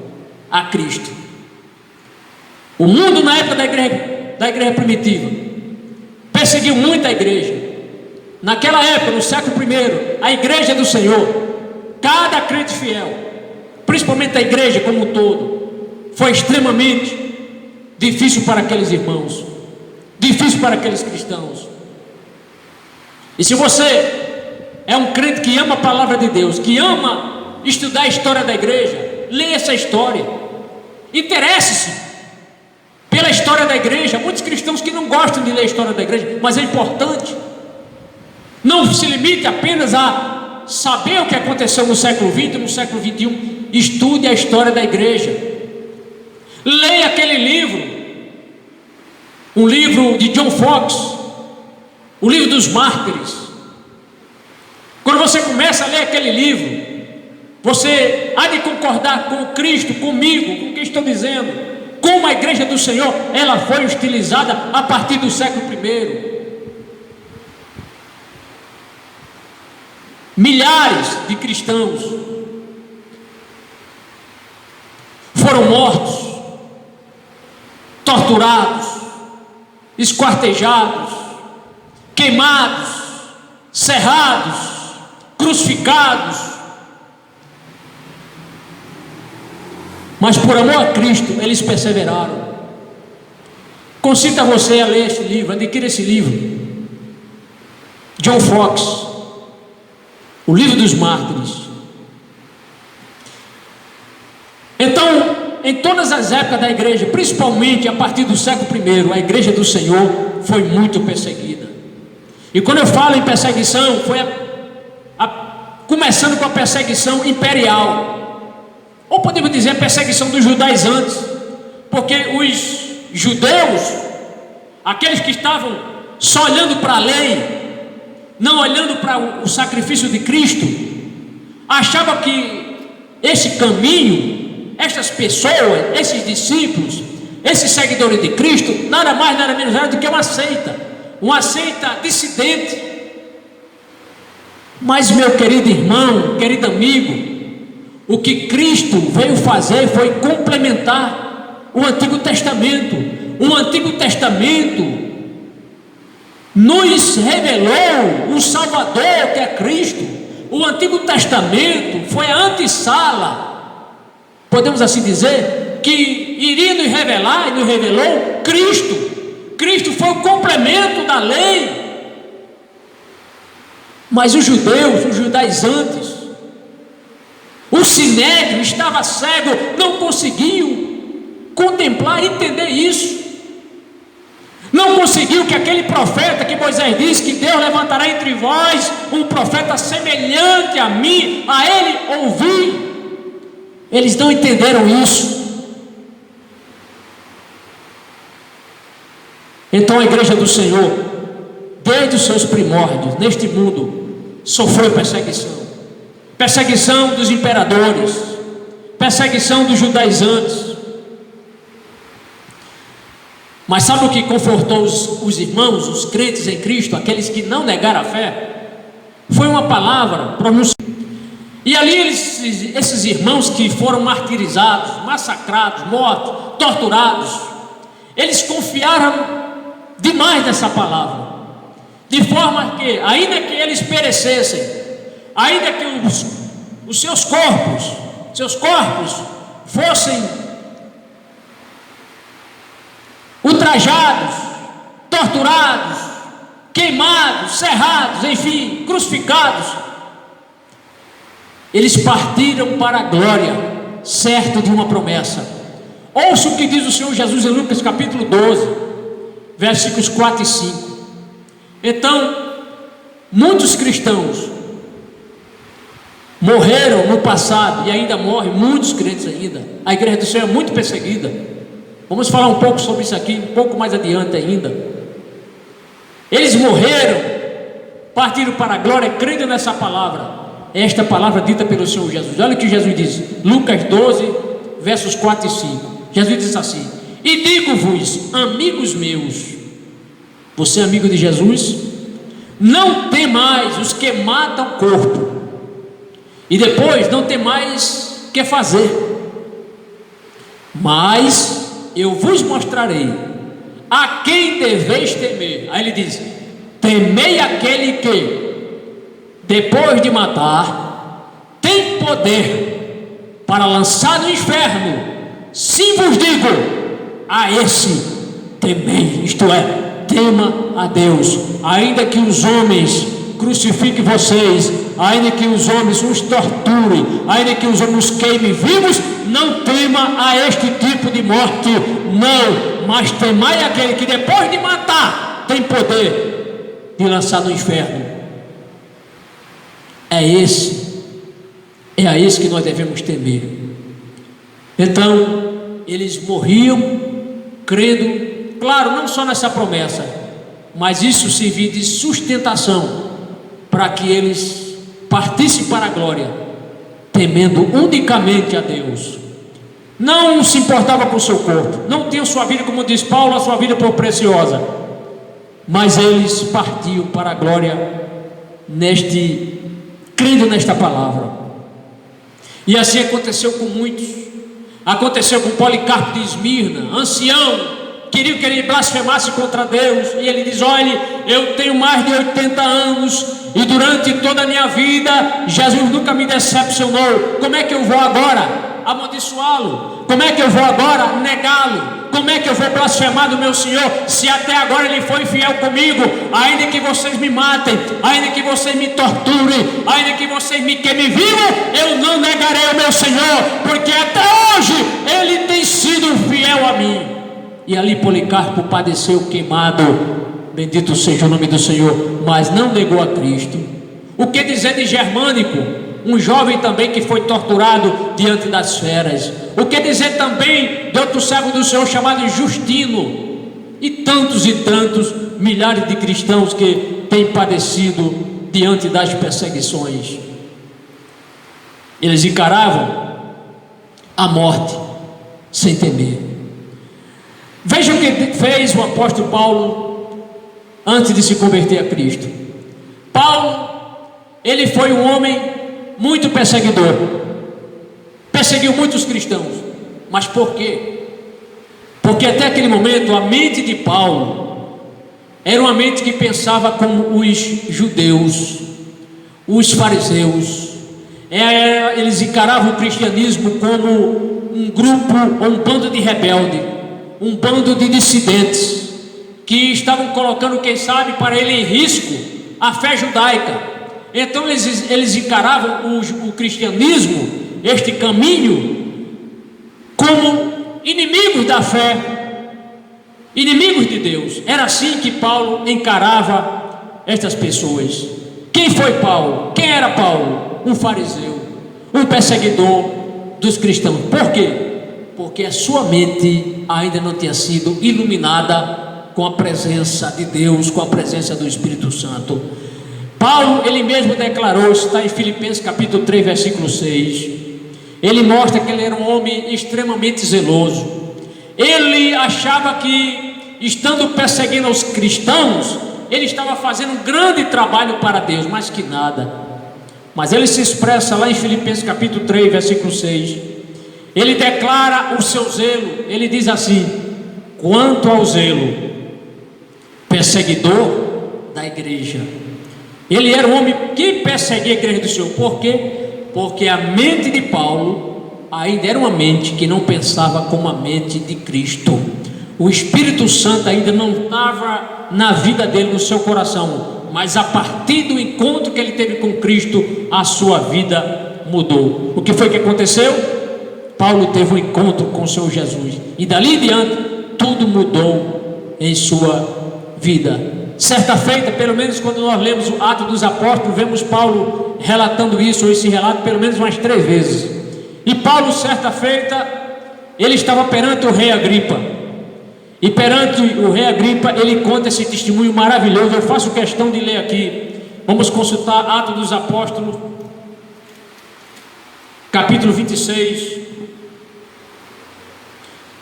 a Cristo. O mundo na época da igreja primitiva perseguiu muito a igreja. Naquela época, no século I, a igreja do Senhor, cada crente fiel, principalmente a igreja como um todo, foi extremamente difícil para aqueles irmãos, difícil para aqueles cristãos. E se você é um crente que ama a palavra de Deus, que ama estudar a história da igreja, leia essa história, interesse-se pela história da igreja. Muitos cristãos que não gostam de ler a história da igreja, mas é importante. Não se limite apenas a saber o que aconteceu no século XX, no século XXI. Estude a história da igreja. Leia aquele livro, um livro de John Fox, o livro dos mártires. Quando você começa a ler aquele livro, você há de concordar com Cristo, comigo, com o que estou dizendo. Como a igreja do Senhor, ela foi hostilizada a partir do século I. Milhares de cristãos foram mortos, torturados, esquartejados, queimados, serrados, crucificados. Mas por amor a Cristo, eles perseveraram. Concita você a ler esse livro, adquira esse livro. John Fox, o livro dos mártires. Então, em todas as épocas da igreja, principalmente a partir do século I, a igreja do Senhor foi muito perseguida. E quando eu falo em perseguição, foi começando com a perseguição imperial, ou podemos dizer a perseguição dos judaizantes, porque os judeus, aqueles que estavam só olhando para a lei, não olhando para o sacrifício de Cristo, achavam que esse caminho, estas pessoas, esses discípulos, esses seguidores de Cristo, nada mais, nada menos era do que uma seita dissidente. Mas, meu querido irmão, querido amigo, o que Cristo veio fazer foi complementar o Antigo Testamento. O Antigo Testamento nos revelou o Salvador, que é Cristo. O Antigo Testamento foi a antessala, podemos assim dizer, que iria nos revelar e nos revelou Cristo. Cristo foi o complemento da lei. Mas os judeus, os judaizantes, o sinédrio estava cego, não conseguiu contemplar e entender isso. Não conseguiu que aquele profeta que Moisés disse que Deus levantará entre vós um profeta semelhante a mim, a ele ouvir. Eles não entenderam isso. Então a igreja do Senhor, desde os seus primórdios neste mundo, sofreu perseguição. Perseguição dos imperadores, perseguição dos judaizantes. Mas sabe o que confortou os irmãos, os crentes em Cristo, aqueles que não negaram a fé? Foi uma palavra pronunciada. E ali esses irmãos que foram martirizados, massacrados, mortos, torturados, eles confiaram demais nessa palavra, de forma que, ainda que eles perecessem, ainda que os seus corpos fossem ultrajados, torturados, queimados, serrados, enfim, crucificados, eles partiram para a glória, certo de uma promessa. Ouça o que diz o Senhor Jesus em Lucas capítulo 12, versículos 4 e 5. Então, muitos cristãos morreram no passado e ainda morrem muitos crentes ainda. A igreja do Senhor é muito perseguida. Vamos falar um pouco sobre isso aqui, um pouco mais adiante ainda. Eles morreram, partiram para a glória, crendo nessa palavra. Esta palavra dita pelo Senhor Jesus. Olha o que Jesus diz, Lucas 12, versos 4 e 5. Jesus diz assim: e digo-vos, amigos meus, você é amigo de Jesus? Não temais os que matam o corpo, e depois não tem mais o que fazer, mas eu vos mostrarei a quem deveis temer. Aí ele diz: temei aquele que, depois de matar, tem poder para lançar no inferno. Sim vos digo, a esse temei, isto é, tema a Deus, ainda que os homens crucifiquem vocês, ainda que os homens os torturem, ainda que os homens os queimem vivos, não tema a este tipo de morte, não, mas temai aquele que depois de matar tem poder de lançar no inferno. É a esse que nós devemos temer. Então, eles morriam crendo, claro, não só nessa promessa, mas isso servia de sustentação para que eles partissem para a glória, temendo unicamente a Deus. Não se importava com o seu corpo, não tinham sua vida, como diz Paulo, a sua vida por preciosa, mas eles partiam para a glória crendo nesta palavra. E assim aconteceu com muitos. Aconteceu com Policarpo de Esmirna, ancião, queria que ele blasfemasse contra Deus, e ele diz: olha, eu tenho mais de 80 anos, e durante toda a minha vida, Jesus nunca me decepcionou, como é que eu vou agora amaldiçoá-lo? Como é que eu vou agora negá-lo? Como é que eu vou blasfemar do meu Senhor, se até agora ele foi fiel comigo? Ainda que vocês me matem, ainda que vocês me torturem, ainda que vocês me queimem vivo, eu não negarei o meu Senhor, porque até hoje ele tem sido fiel a mim. E ali Policarpo padeceu queimado, bendito seja o nome do Senhor, mas não negou a Cristo. O que dizer de Germânico, um jovem também que foi torturado diante das feras? O que dizer também de outro servo do Senhor chamado Justino? E tantos milhares de cristãos que têm padecido diante das perseguições. Eles encaravam a morte sem temer. Veja o que fez o apóstolo Paulo antes de se converter a Cristo. Paulo, ele foi um homem muito perseguidor, perseguiu muitos cristãos. Mas por quê? Porque até aquele momento a mente de Paulo era uma mente que pensava como os judeus, os fariseus. Eles encaravam o cristianismo como um grupo ou um bando de rebeldes, um bando de dissidentes que estavam colocando, quem sabe, para ele em risco a fé judaica. Então eles encaravam o cristianismo, este caminho, como inimigos da fé, inimigos de Deus. Era assim que Paulo encarava estas pessoas. Quem foi Paulo? Quem era Paulo? Um fariseu, um perseguidor dos cristãos. Por quê? Porque a sua mente ainda não tinha sido iluminada com a presença de Deus, com a presença do Espírito Santo. Paulo, ele mesmo declarou, está em Filipenses capítulo 3, versículo 6. Ele mostra que ele era um homem extremamente zeloso. Ele achava que, estando perseguindo os cristãos, ele estava fazendo um grande trabalho para Deus, mais que nada. Mas ele se expressa lá em Filipenses capítulo 3, versículo 6. Ele declara o seu zelo. Ele diz assim: quanto ao zelo, perseguidor da igreja. Ele era um homem que perseguia a igreja do Senhor. Por quê? Porque a mente de Paulo ainda era uma mente que não pensava como a mente de Cristo. O Espírito Santo ainda não estava na vida dele, no seu coração. Mas a partir do encontro que ele teve com Cristo, a sua vida mudou. O que foi que aconteceu? Paulo teve um encontro com o Senhor Jesus, e dali em diante tudo mudou em sua vida. Certa feita, pelo menos quando nós lemos o Atos dos Apóstolos, vemos Paulo relatando isso, ou esse relato pelo menos umas 3 vezes. E Paulo, certa feita, ele estava perante o rei Agripa, e perante o rei Agripa ele conta esse testemunho maravilhoso. Eu faço questão de ler aqui. Vamos consultar Atos dos Apóstolos, capítulo 26.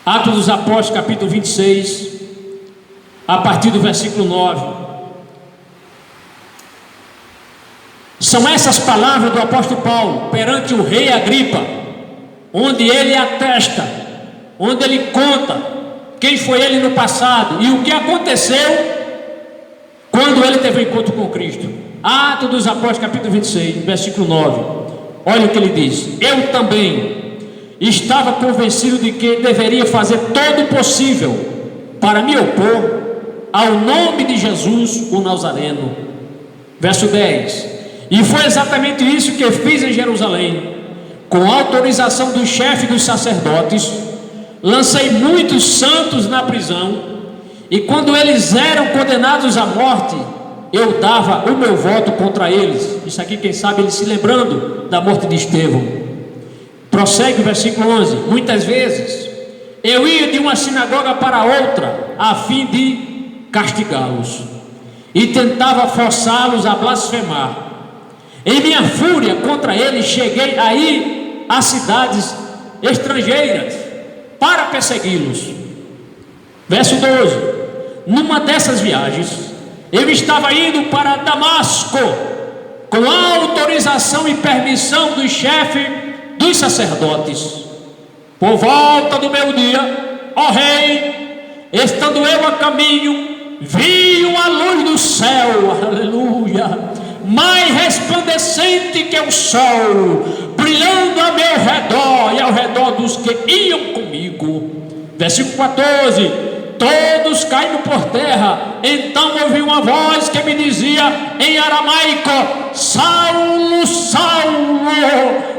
Atos dos Apóstolos, capítulo 26, a partir do versículo 9. São essas palavras do apóstolo Paulo perante o rei Agripa, onde ele atesta, onde ele conta quem foi ele no passado e o que aconteceu quando ele teve um encontro com Cristo. Atos dos Apóstolos, capítulo 26, versículo 9. Olha o que ele diz: eu também estava convencido de que deveria fazer todo o possível para me opor ao nome de Jesus o Nazareno. Verso 10: e foi exatamente isso que fiz em Jerusalém, com autorização do chefe dos sacerdotes, lancei muitos santos na prisão, e quando eles eram condenados à morte, eu dava o meu voto contra eles. Isso aqui, quem sabe, ele se lembrando da morte de Estevão. Prossegue o versículo 11: muitas vezes eu ia de uma sinagoga para outra, a fim de castigá-los, e tentava forçá-los a blasfemar. Em minha fúria contra eles, cheguei a ir a cidades estrangeiras para persegui-los. Verso 12: numa dessas viagens, eu estava indo para Damasco, com a autorização e permissão do chefe dos sacerdotes. Por volta do meio-dia, ó rei, estando eu a caminho, vi uma luz do céu, aleluia, mais resplandecente que o sol, brilhando a meu redor e ao redor dos que iam comigo. Versículo 14: todos caíram por terra. Então ouvi uma voz que me dizia em aramaico: Saulo, Saulo,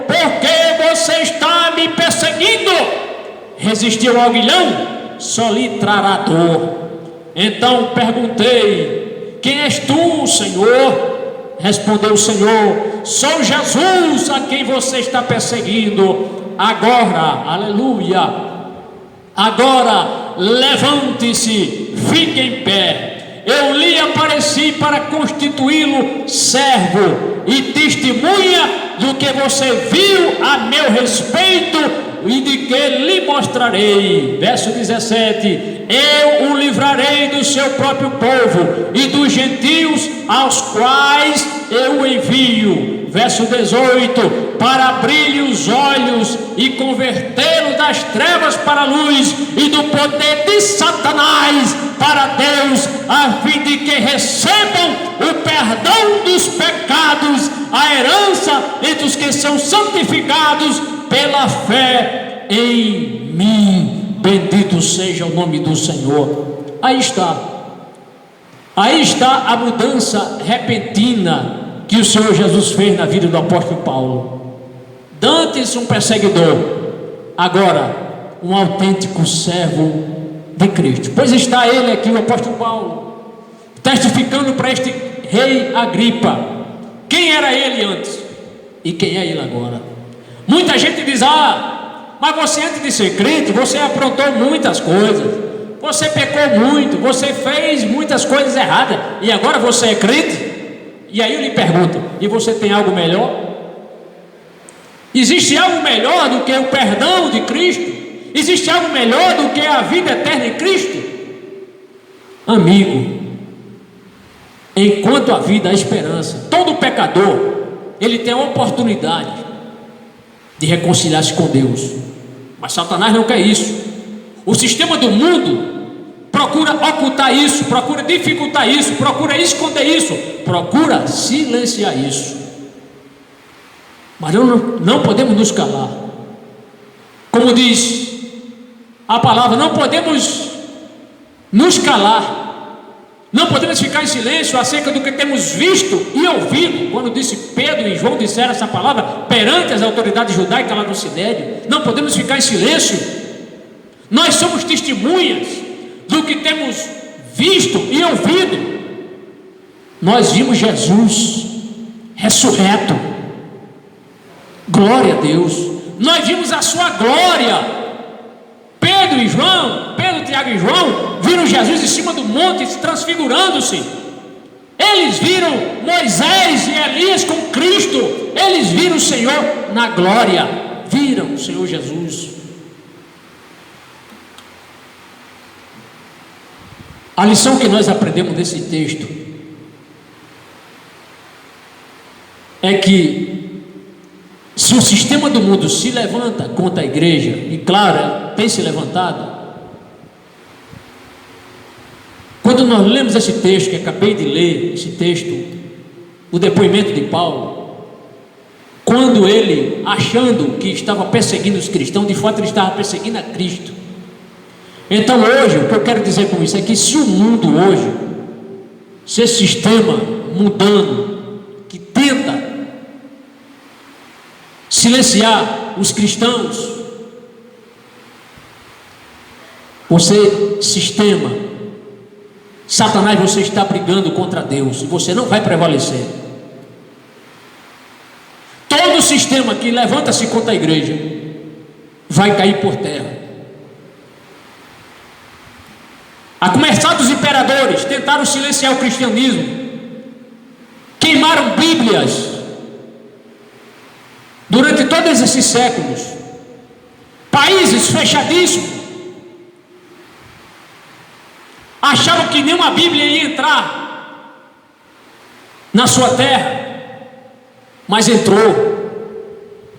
por que você está me perseguindo? Resistiu ao aguilhão, só lhe trará dor. Então perguntei: quem és tu, Senhor? Respondeu o Senhor: sou Jesus a quem você está perseguindo. Agora, aleluia, agora levante-se, fique em pé. Eu lhe apareci para constituí-lo servo e testemunha do que você viu a meu respeito e de que lhe mostrarei. Verso 17: eu o livrarei do seu próprio povo e dos gentios aos quais eu o envio. Verso 18: para abrir-lhe os olhos e convertê-lo das trevas para a luz e do poder de Satanás para Deus, a fim de que recebam o perdão dos pecados, a herança entre os que são santificados pela fé em mim. Bendito seja o nome do Senhor. Aí está a mudança repentina que o Senhor Jesus fez na vida do apóstolo Paulo. Dantes um perseguidor, agora um autêntico servo de Cristo. Pois está ele aqui, o apóstolo Paulo, testificando para este rei Agripa quem era ele antes e quem é ele agora. Muita gente diz: mas você antes de ser crente, você aprontou muitas coisas, você pecou muito, você fez muitas coisas erradas, e agora você é crente? E aí eu lhe pergunto: e você tem algo melhor? Existe algo melhor do que o perdão de Cristo? Existe algo melhor do que a vida eterna em Cristo? Amigo, enquanto a vida, a esperança, todo pecador, ele tem a oportunidade de reconciliar-se com Deus. Mas Satanás não quer isso. O sistema do mundo procura ocultar isso, procura dificultar isso, procura esconder isso, procura silenciar isso. Mas não podemos nos calar. Como diz a palavra, não podemos nos calar, não podemos ficar em silêncio acerca do que temos visto e ouvido. Quando disse Pedro e João disseram essa palavra perante as autoridades judaicas lá no Sinédrio, não podemos ficar em silêncio. Nós somos testemunhas do que temos visto e ouvido. Nós vimos Jesus ressurreto, glória a Deus. Nós vimos a sua glória. Pedro, Tiago e João viram Jesus em cima do monte transfigurando-se. Eles viram Moisés e Elias com Cristo. Eles viram o Senhor na glória, viram o Senhor Jesus. A lição que nós aprendemos desse texto é que se o sistema do mundo se levanta contra a igreja, e claro, tem se levantado, quando nós lemos esse texto que acabei de ler, esse texto, o depoimento de Paulo, quando ele, achando que estava perseguindo os cristãos, de fato ele estava perseguindo a Cristo. Então hoje, o que eu quero dizer com isso é que se o mundo hoje, se esse sistema mudando, que tenta silenciar os cristãos, Você, sistema, Satanás, você está brigando contra Deus e você não vai prevalecer. Todo sistema que levanta-se contra a igreja vai cair por terra. A começar dos imperadores, tentaram silenciar o cristianismo, queimaram Bíblias durante todos esses séculos. Países fechadíssimos acharam que nenhuma Bíblia ia entrar na sua terra, mas entrou.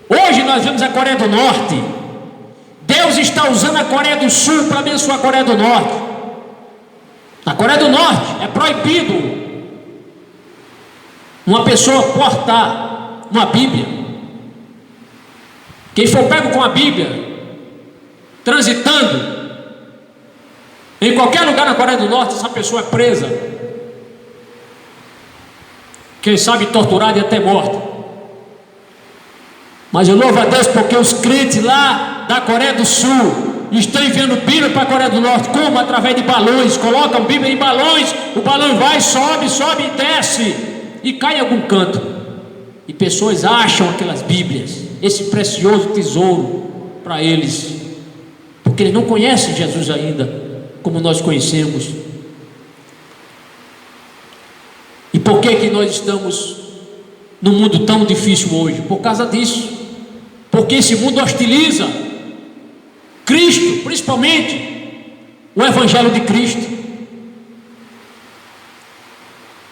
Hoje nós vemos a Coreia do Norte. Deus está usando a Coreia do Sul para abençoar a Coreia do Norte. Na Coreia do Norte é proibido uma pessoa portar uma Bíblia. Quem for pego com a Bíblia transitando em qualquer lugar na Coreia do Norte, essa pessoa é presa, quem sabe torturada e até morta. Mas eu louvo a Deus porque os crentes lá da Coreia do Sul estão enviando Bíblia para a Coreia do Norte. Como? Através de balões. Colocam Bíblia em balões, o balão vai, sobe e desce e cai em algum canto, e pessoas acham aquelas Bíblias, esse precioso tesouro para eles, porque eles não conhecem Jesus ainda como nós conhecemos. E por que nós estamos num mundo tão difícil hoje? Por causa disso, porque esse mundo hostiliza Cristo, principalmente o Evangelho de Cristo.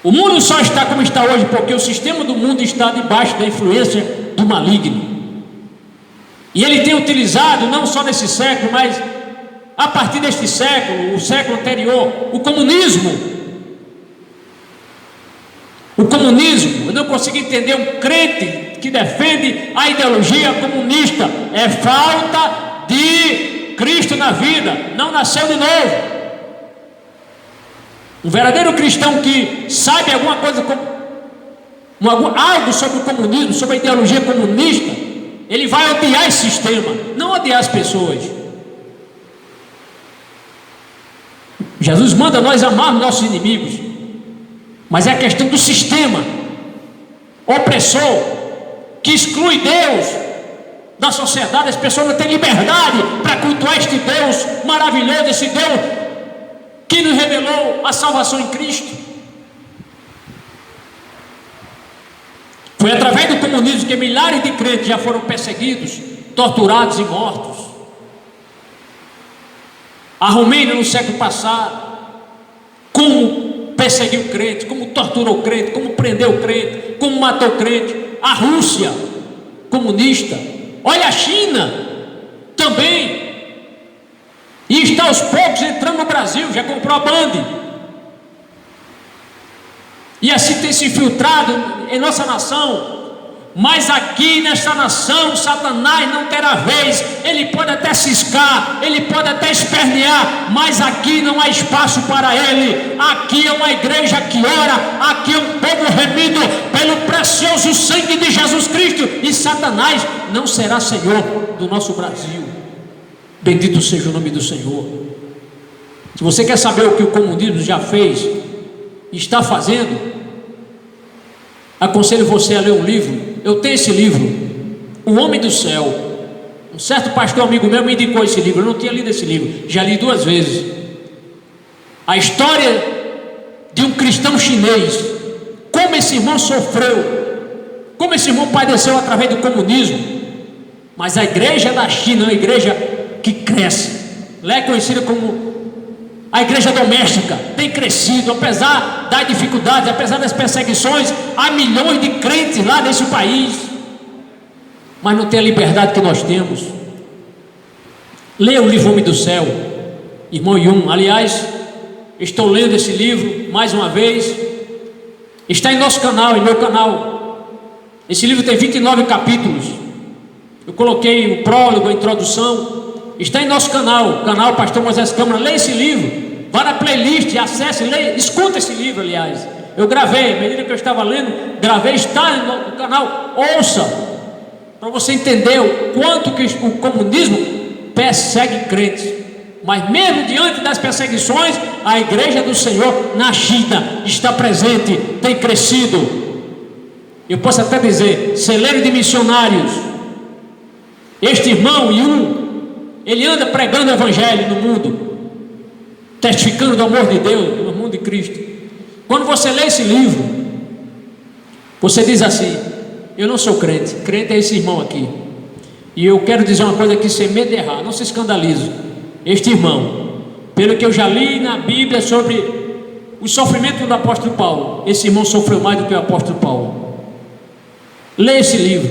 O mundo só está como está hoje porque o sistema do mundo está debaixo da influência do maligno, e ele tem utilizado, não só nesse século, mas a partir deste século, o século anterior, o comunismo. Eu não consigo entender um crente que defende a ideologia comunista. É falta de Cristo na vida, não nasceu de novo. Um verdadeiro cristão que sabe alguma coisa, algo sobre o comunismo, sobre a ideologia comunista, ele vai odiar esse sistema, não odiar as pessoas. Jesus manda nós amarmos nossos inimigos, mas é a questão do sistema opressor que exclui Deus da sociedade. As pessoas não têm liberdade para cultuar este Deus maravilhoso, esse Deus que nos revelou a salvação em Cristo. Foi através do comunismo que milhares de crentes já foram perseguidos, torturados e mortos. A Romênia no século passado, como perseguiu o crente, como torturou o crente, como prendeu o crente, como matou o crente. A Rússia comunista, olha a China também, e está aos poucos entrando no Brasil, já comprou a Band, e assim tem se infiltrado em nossa nação. Mas aqui nesta nação, Satanás não terá vez. Ele pode até ciscar, ele pode até espernear, mas aqui não há espaço para ele. Aqui é uma igreja que ora, aqui é um povo remido pelo precioso sangue de Jesus Cristo, e Satanás não será Senhor do nosso Brasil. Bendito seja o nome do Senhor. Se você quer saber o que o comunismo já fez e está fazendo, aconselho você a ler um livro. Eu tenho esse livro, O Homem do Céu. Um certo pastor amigo meu me indicou esse livro. Eu não tinha lido esse livro, já li 2 vezes. A história de um cristão chinês, como esse irmão sofreu, como esse irmão padeceu através do comunismo. Mas a igreja da China é uma igreja que cresce. Lá é conhecida como a igreja doméstica, tem crescido, apesar das dificuldades, apesar das perseguições. Há milhões de crentes lá nesse país, mas não tem a liberdade que nós temos. Leia o livro Homem do Céu, irmão Yun. Aliás, estou lendo esse livro mais uma vez. Está em nosso canal, em meu canal. Esse livro tem 29 capítulos. Eu coloquei o prólogo, a introdução. Está em nosso canal, canal Pastor Moisés Câmara. Leia esse livro, vá na playlist, acesse, leia, escuta esse livro. Aliás, eu gravei, à medida que eu estava lendo, gravei, está no canal, ouça, para você entender o quanto que o comunismo persegue crentes. Mas mesmo diante das perseguições, a igreja do Senhor nascida está presente, tem crescido. Eu posso até dizer, celeiro de missionários. Este irmão ele anda pregando o evangelho no mundo, testificando do amor de Deus, do amor de Cristo. Quando você lê esse livro, você diz assim: eu não sou crente, crente é esse irmão aqui. E eu quero dizer uma coisa aqui sem medo de errar, não se escandalize. Este irmão, pelo que eu já li na Bíblia sobre o sofrimento do apóstolo Paulo, esse irmão sofreu mais do que o apóstolo Paulo. Leia esse livro,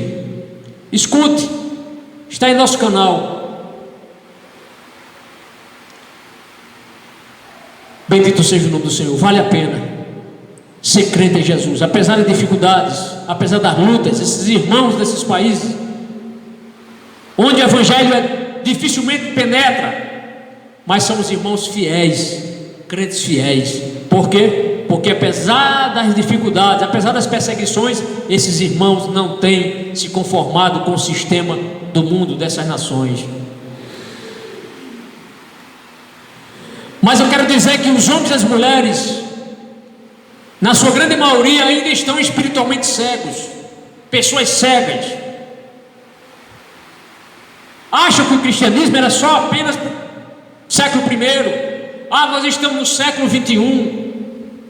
escute, está em nosso canal. Bendito seja o nome do Senhor. Vale a pena ser crente em Jesus, apesar das dificuldades, apesar das lutas. Esses irmãos desses países onde o evangelho dificilmente penetra, mas são os irmãos fiéis, crentes fiéis. Por quê? Porque apesar das dificuldades, apesar das perseguições, esses irmãos não têm se conformado com o sistema do mundo, dessas nações. Mas eu quero dizer que os homens e as mulheres, na sua grande maioria, ainda estão espiritualmente cegos, pessoas cegas. Acham que o cristianismo era só apenas para o século I. Nós estamos no século XXI.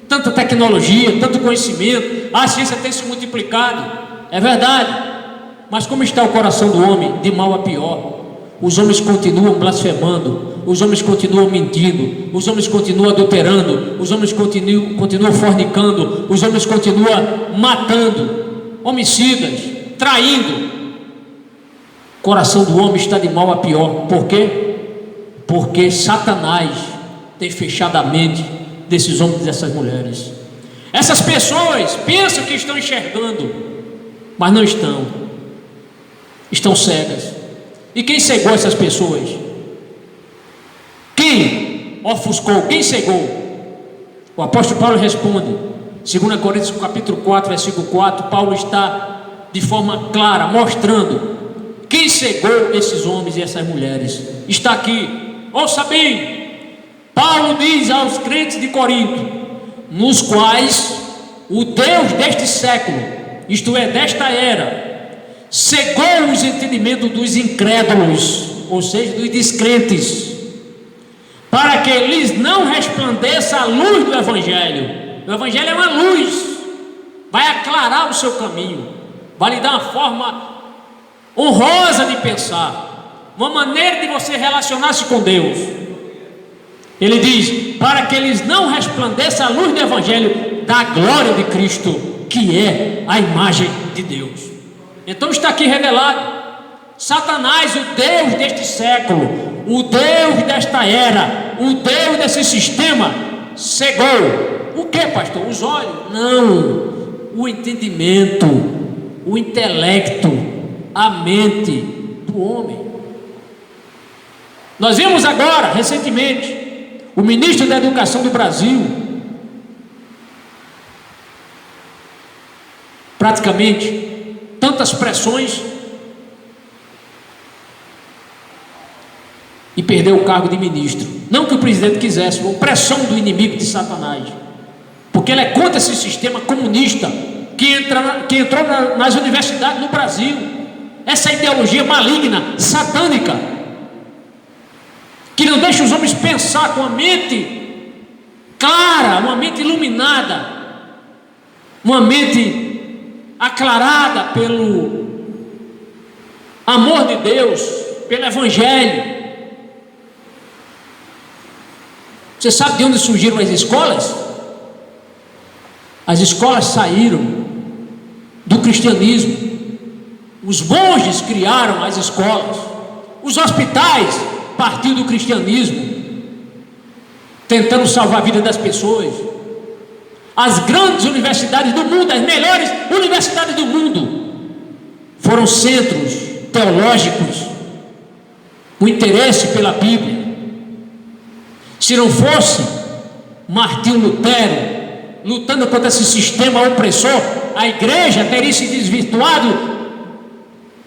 Tanta tecnologia, tanto conhecimento, a ciência tem se multiplicado. É verdade. Mas como está o coração do homem? De mal a pior. Os homens continuam blasfemando, os homens continuam mentindo, os homens continuam adulterando, os homens continuam fornicando, os homens continuam matando, homicidas, traindo. O coração do homem está de mal a pior. Por quê? Porque Satanás tem fechado a mente desses homens e dessas mulheres. Essas pessoas pensam que estão enxergando, mas não estão. Estão cegas. E quem cegou essas pessoas? Quem ofuscou? Quem cegou? O apóstolo Paulo responde, 2 Coríntios capítulo 4, versículo 4. Paulo está de forma clara mostrando quem cegou esses homens e essas mulheres. Está aqui, ouça bem. Paulo diz aos crentes de Corinto, nos quais o Deus deste século, isto é, desta era, cegou os entendimentos dos incrédulos, ou seja, dos descrentes, para que lhes não resplandeça a luz do Evangelho. O Evangelho é uma luz, vai aclarar o seu caminho, vai lhe dar uma forma honrosa de pensar, uma maneira de você relacionar-se com Deus. Ele diz, para que eles não resplandeça a luz do Evangelho da glória de Cristo, que é a imagem de Deus. Então está aqui revelado, Satanás, o Deus deste século, o Deus desta era, o Deus desse sistema, cegou. O que, pastor? Os olhos? Não, o entendimento, o intelecto, a mente do homem. Nós vimos agora, recentemente, o ministro da Educação do Brasil, praticamente, tantas pressões, e perdeu o cargo de ministro. Não que o presidente quisesse, foi pressão do inimigo de Satanás, porque ele é contra esse sistema comunista que entrou nas universidades no Brasil, essa ideologia maligna, satânica, que não deixa os homens pensar com a mente clara, uma mente iluminada, uma mente aclarada pelo amor de Deus, pelo Evangelho. Você sabe de onde surgiram as escolas? As escolas saíram do cristianismo. Os monges criaram as escolas. Os hospitais partiu do cristianismo, tentando salvar a vida das pessoas. As grandes universidades do mundo, as melhores universidades do mundo, foram centros teológicos, o interesse pela Bíblia. Se não fosse Martinho Lutero lutando contra esse sistema opressor, a igreja teria se desvirtuado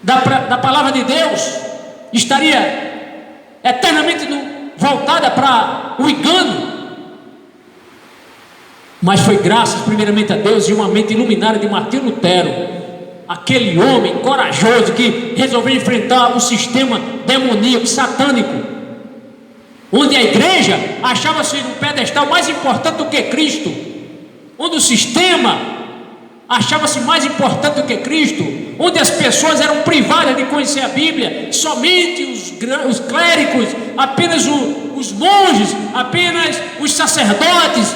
da palavra de Deus, estaria eternamente voltada para o engano. Mas foi graças primeiramente a Deus e uma mente iluminada de Martinho Lutero, aquele homem corajoso que resolveu enfrentar o sistema demoníaco, satânico, onde a igreja achava-se no pedestal mais importante do que Cristo, onde o sistema achava-se mais importante do que Cristo, onde as pessoas eram privadas de conhecer a Bíblia, somente os clérigos, apenas os monges, apenas os sacerdotes,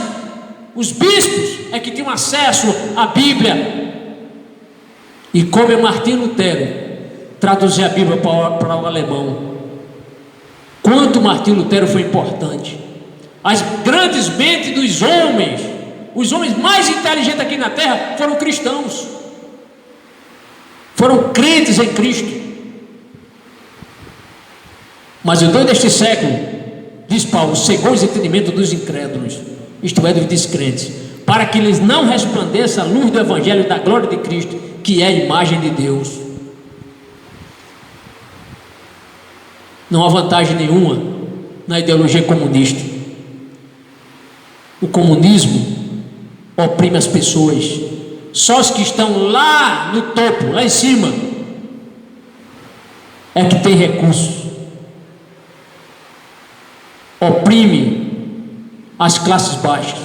os bispos é que tinham acesso à Bíblia. E como é Martinho Lutero traduzir a Bíblia para o alemão, quanto Martinho Lutero foi importante. As grandes mentes dos homens, os homens mais inteligentes aqui na terra, foram cristãos, foram crentes em Cristo. Mas o Deus deste século, diz Paulo, cegou os entendimentos dos incrédulos, isto é, dos descrentes, para que lhes não resplandeça a luz do Evangelho da glória de Cristo, que é a imagem de Deus. Não há vantagem nenhuma na ideologia comunista. O comunismo oprime as pessoas. Só os que estão lá no topo, lá em cima, é que tem recursos. Oprime as classes baixas.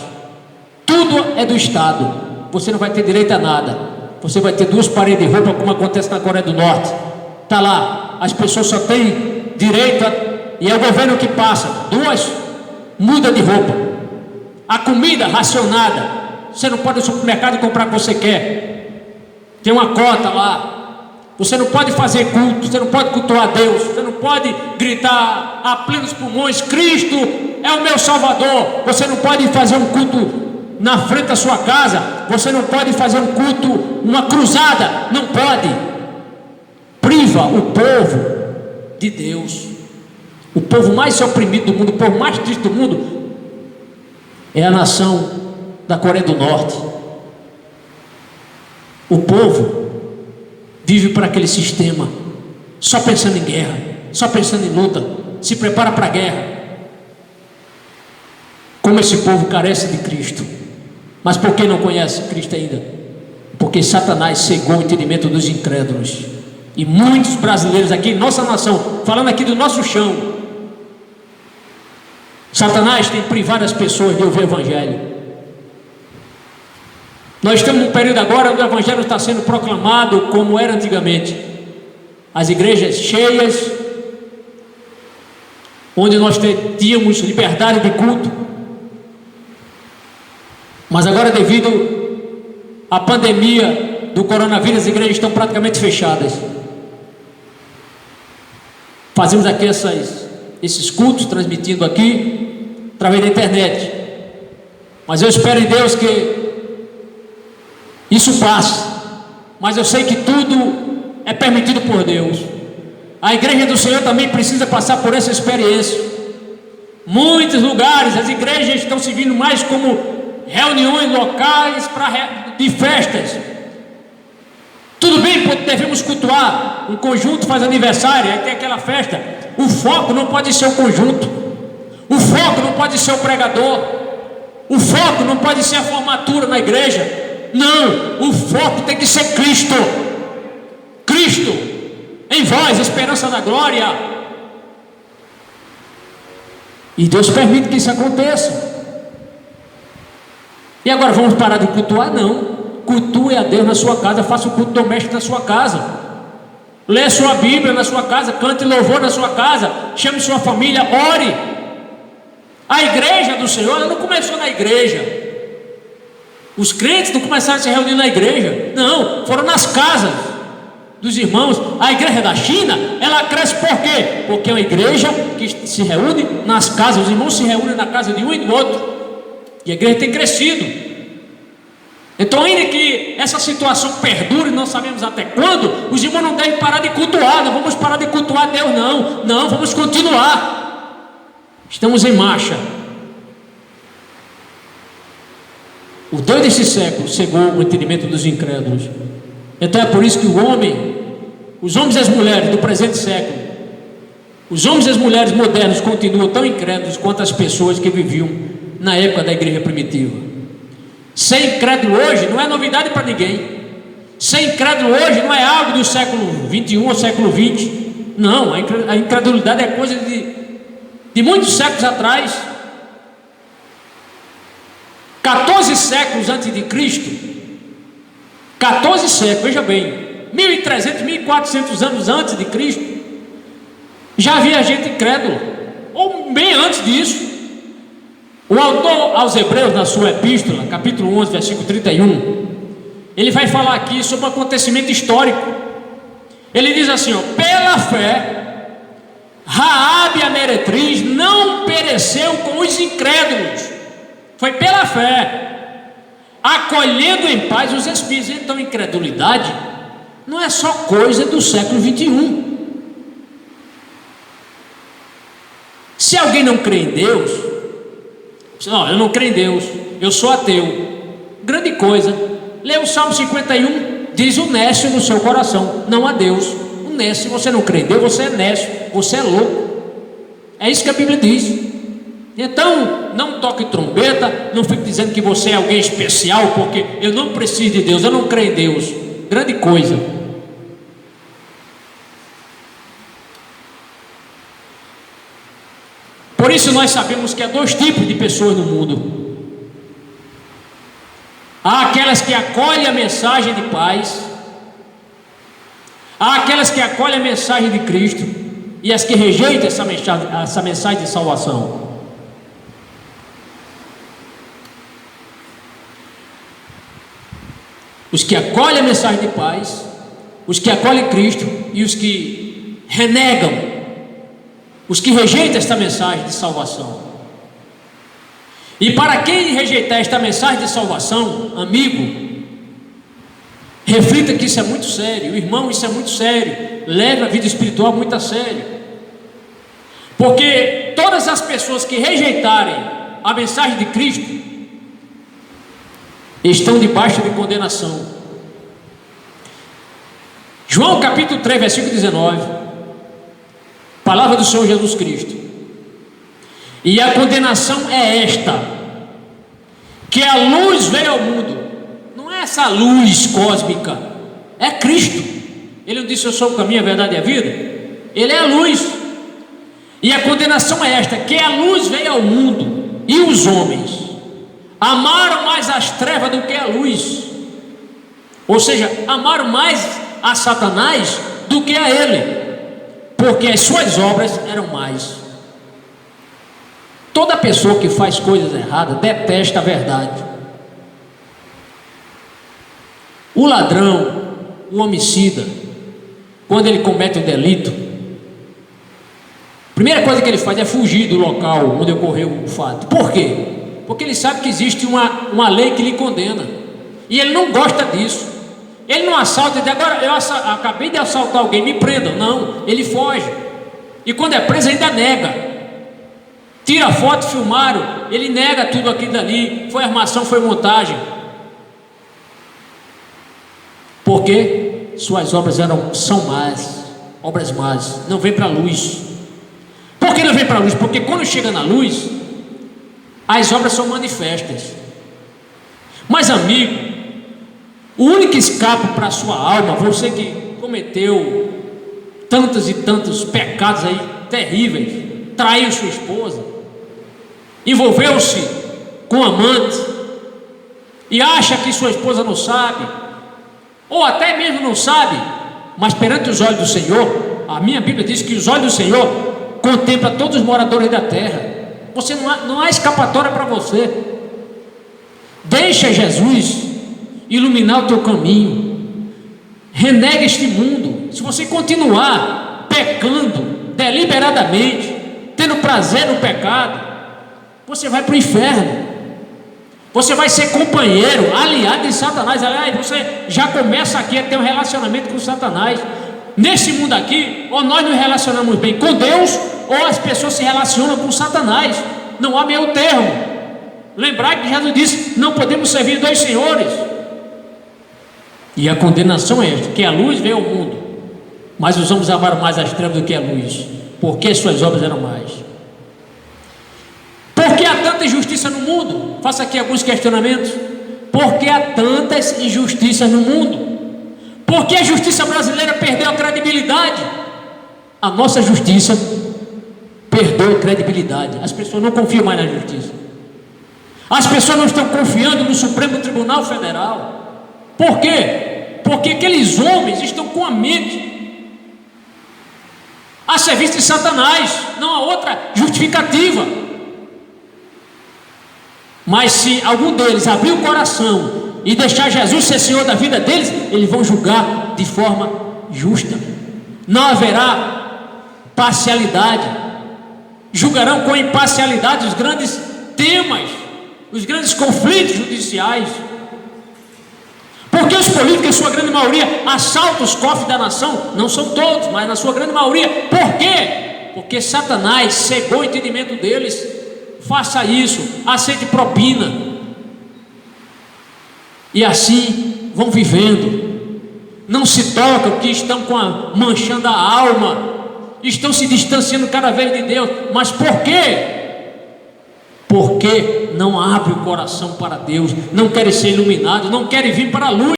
Tudo é do Estado. Você não vai ter direito a nada. Você vai ter 2 paredes de roupa, como acontece na Coreia do Norte. Está lá, as pessoas só têm direito e é o governo que passa 2 mudas de roupa. A comida racionada. Você não pode ir ao supermercado comprar o que você quer. Tem uma cota lá. Você não pode fazer culto, você não pode cultuar a Deus, você não pode gritar a plenos pulmões: Cristo é o meu Salvador. Você não pode fazer um culto na frente da sua casa, você não pode fazer um culto, uma cruzada, não pode. Priva o povo de Deus. O povo mais oprimido do mundo, o povo mais triste do mundo é a nação da Coreia do Norte. O povo vive para aquele sistema, só pensando em guerra, só pensando em luta, se prepara para a guerra. Como esse povo carece de Cristo. Mas por que não conhece Cristo ainda? Porque Satanás cegou o entendimento dos incrédulos. E muitos brasileiros aqui, nossa nação, falando aqui do nosso chão, Satanás tem privado as pessoas de ouvir o Evangelho. Nós estamos num período agora onde o Evangelho está sendo proclamado como era antigamente. As igrejas cheias, onde nós tínhamos liberdade de culto. Mas agora, devido à pandemia do coronavírus, as igrejas estão praticamente fechadas. Fazemos aqui esses cultos, transmitindo aqui, através da internet. Mas eu espero em Deus que isso passe. Mas eu sei que tudo é permitido por Deus. A igreja do Senhor também precisa passar por essa experiência. Muitos lugares, as igrejas estão servindo mais como reuniões locais de festas. Tudo bem, devemos cultuar. Um conjunto faz aniversário, aí tem aquela festa. O foco não pode ser o conjunto. O foco não pode ser o pregador. O foco não pode ser a formatura na igreja. Não, o foco tem que ser Cristo. Cristo em vós, esperança da glória. E Deus permite que isso aconteça. E agora vamos parar de cultuar? Não. Cultue a Deus na sua casa, faça o culto doméstico na sua casa, lê sua Bíblia na sua casa, cante louvor na sua casa, chame sua família, ore. A igreja do Senhor, ela não começou na igreja. Os crentes não começaram a se reunir na igreja, não, foram nas casas dos irmãos. A igreja da China, ela cresce por quê? Porque é uma igreja que se reúne nas casas, os irmãos se reúnem na casa de um e do outro. E a igreja tem crescido. Então, ainda que essa situação perdure, não sabemos até quando, os irmãos não devem parar de cultuar. Não vamos parar de cultuar a Deus, não. Não, vamos continuar. Estamos em marcha. O Deus desse século cegou o entendimento dos incrédulos. Então é por isso que os homens e as mulheres do presente século Os homens e as mulheres modernos continuam tão incrédulos quanto as pessoas que viviam na época da igreja primitiva. Ser incrédulo hoje não é novidade para ninguém. Ser incrédulo hoje não é algo do século 21 ou século 20. Não, a incredulidade é coisa de muitos séculos atrás. 14 séculos antes de Cristo, 14 séculos, veja bem, 1.300, 1.400 anos antes de Cristo, já havia gente incrédula, ou bem antes disso. O autor aos Hebreus, na sua epístola, capítulo 11, versículo 31, ele vai falar aqui sobre um acontecimento histórico. Ele diz assim, ó: pela fé, Raabe a meretriz não pereceu com os incrédulos. Foi pela fé, acolhendo em paz os espias. Então, incredulidade não é só coisa do século 21. Se alguém não crê em Deus, não, eu não creio em Deus, eu sou ateu. Grande coisa. Lê o Salmo 51, diz o nécio no seu coração, não há Deus. O nécio, se você não crê em Deus, você é nécio, você é louco. É isso que a Bíblia diz. Então, não toque trombeta, não fique dizendo que você é alguém especial, porque eu não preciso de Deus, eu não creio em Deus. Grande coisa. Por isso nós sabemos que há dois tipos de pessoas no mundo. Há aquelas que acolhem a mensagem de paz, há aquelas que acolhem a mensagem de Cristo, e as que rejeitam essa mensagem de salvação. Os que acolhem a mensagem de paz, os que acolhem Cristo e os que renegam, os que rejeitam esta mensagem de salvação. E para quem rejeitar esta mensagem de salvação, amigo, reflita que isso é muito sério, irmão, isso é muito sério. Leve a vida espiritual muito a sério, porque todas as pessoas que rejeitarem a mensagem de Cristo estão debaixo de condenação. João capítulo 3, versículo 19, palavra do Senhor Jesus Cristo: e a condenação é esta, que a luz veio ao mundo. Não é essa luz cósmica, é Cristo. Ele não disse eu sou o caminho, a verdade e a vida. Ele é a luz. E a condenação é esta, que a luz veio ao mundo, e os homens amaram mais as trevas do que a luz. Ou seja, amaram mais a Satanás do que a ele, porque as suas obras eram mais. Toda pessoa que faz coisas erradas detesta a verdade. O ladrão, o homicida, quando ele comete um delito, a primeira coisa que ele faz é fugir do local onde ocorreu o fato. Por quê? Porque ele sabe que existe uma lei que lhe condena, e ele não gosta disso. Ele não assalta e diz, agora eu acabei de assaltar alguém, me prendam. Não, ele foge, e quando é preso ainda nega. Tira foto, filmaram, ele nega tudo aquilo dali, foi armação, foi montagem. Porque suas obras são más, obras más, não vem para a luz. Por que não vem para a luz? Porque quando chega na luz, as obras são manifestas. Mas amigo, o único escape para a sua alma, você que cometeu tantos e tantos pecados aí terríveis, traiu sua esposa, envolveu-se com amante e acha que sua esposa não sabe, ou até mesmo não sabe, mas perante os olhos do Senhor, a minha Bíblia diz que os olhos do Senhor contemplam todos os moradores da terra. Você não há escapatória para você. Deixa Jesus iluminar o teu caminho. Renega este mundo. Se você continuar pecando deliberadamente, tendo prazer no pecado, você vai para o inferno. Você vai ser companheiro, aliado de Satanás. Aliás, você já começa aqui a ter um relacionamento com Satanás. Nesse mundo aqui, ou nós nos relacionamos bem com Deus, ou as pessoas se relacionam com Satanás. Não há meio termo. Lembrar que Jesus disse, não podemos servir dois senhores. E a condenação é esta, que a luz veio ao mundo, mas os homens amaram mais as trevas do que a luz. porque suas obras eram mais. Por que há tanta injustiça no mundo? Faça aqui alguns questionamentos. Por que há tantas injustiças no mundo? Por que a justiça brasileira perdeu a credibilidade? A nossa justiça perdeu a credibilidade. As pessoas não confiam mais na justiça. As pessoas não estão confiando no Supremo Tribunal Federal. Por quê? Porque aqueles homens estão com a mente a serviço de Satanás. Não há outra justificativa. Mas se algum deles abrir o coração e deixar Jesus ser Senhor da vida deles, eles vão julgar de forma justa. Não haverá parcialidade. Julgarão com imparcialidade os grandes temas, os grandes conflitos judiciais. Porque os políticos, em sua grande maioria, assaltam os cofres da nação. Não são todos, mas na sua grande maioria. Por quê? Porque Satanás cegou o entendimento deles. Faça isso, aceite propina, e assim vão vivendo. Não se tocam, que estão manchando a alma, estão se distanciando cada vez de Deus. Mas por quê? Porque não abre o coração para Deus, não querem ser iluminados, não querem vir para a luz.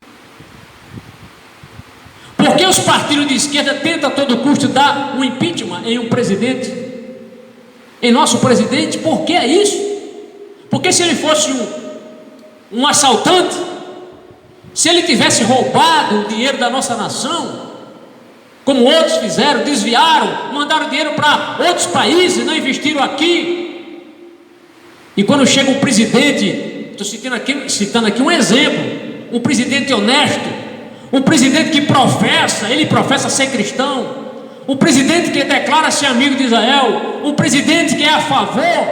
Porque os partidos de esquerda tentam a todo custo dar um impeachment em um presidente, em nosso presidente. Por que é isso? Porque se ele fosse um assaltante, se ele tivesse roubado o dinheiro da nossa nação, como outros fizeram, desviaram, mandaram dinheiro para outros países, não investiram aqui, e quando chega um presidente, estou citando aqui um exemplo, um presidente honesto, um presidente que ele professa ser cristão, um presidente que declara-se amigo de Israel, um presidente que é a favor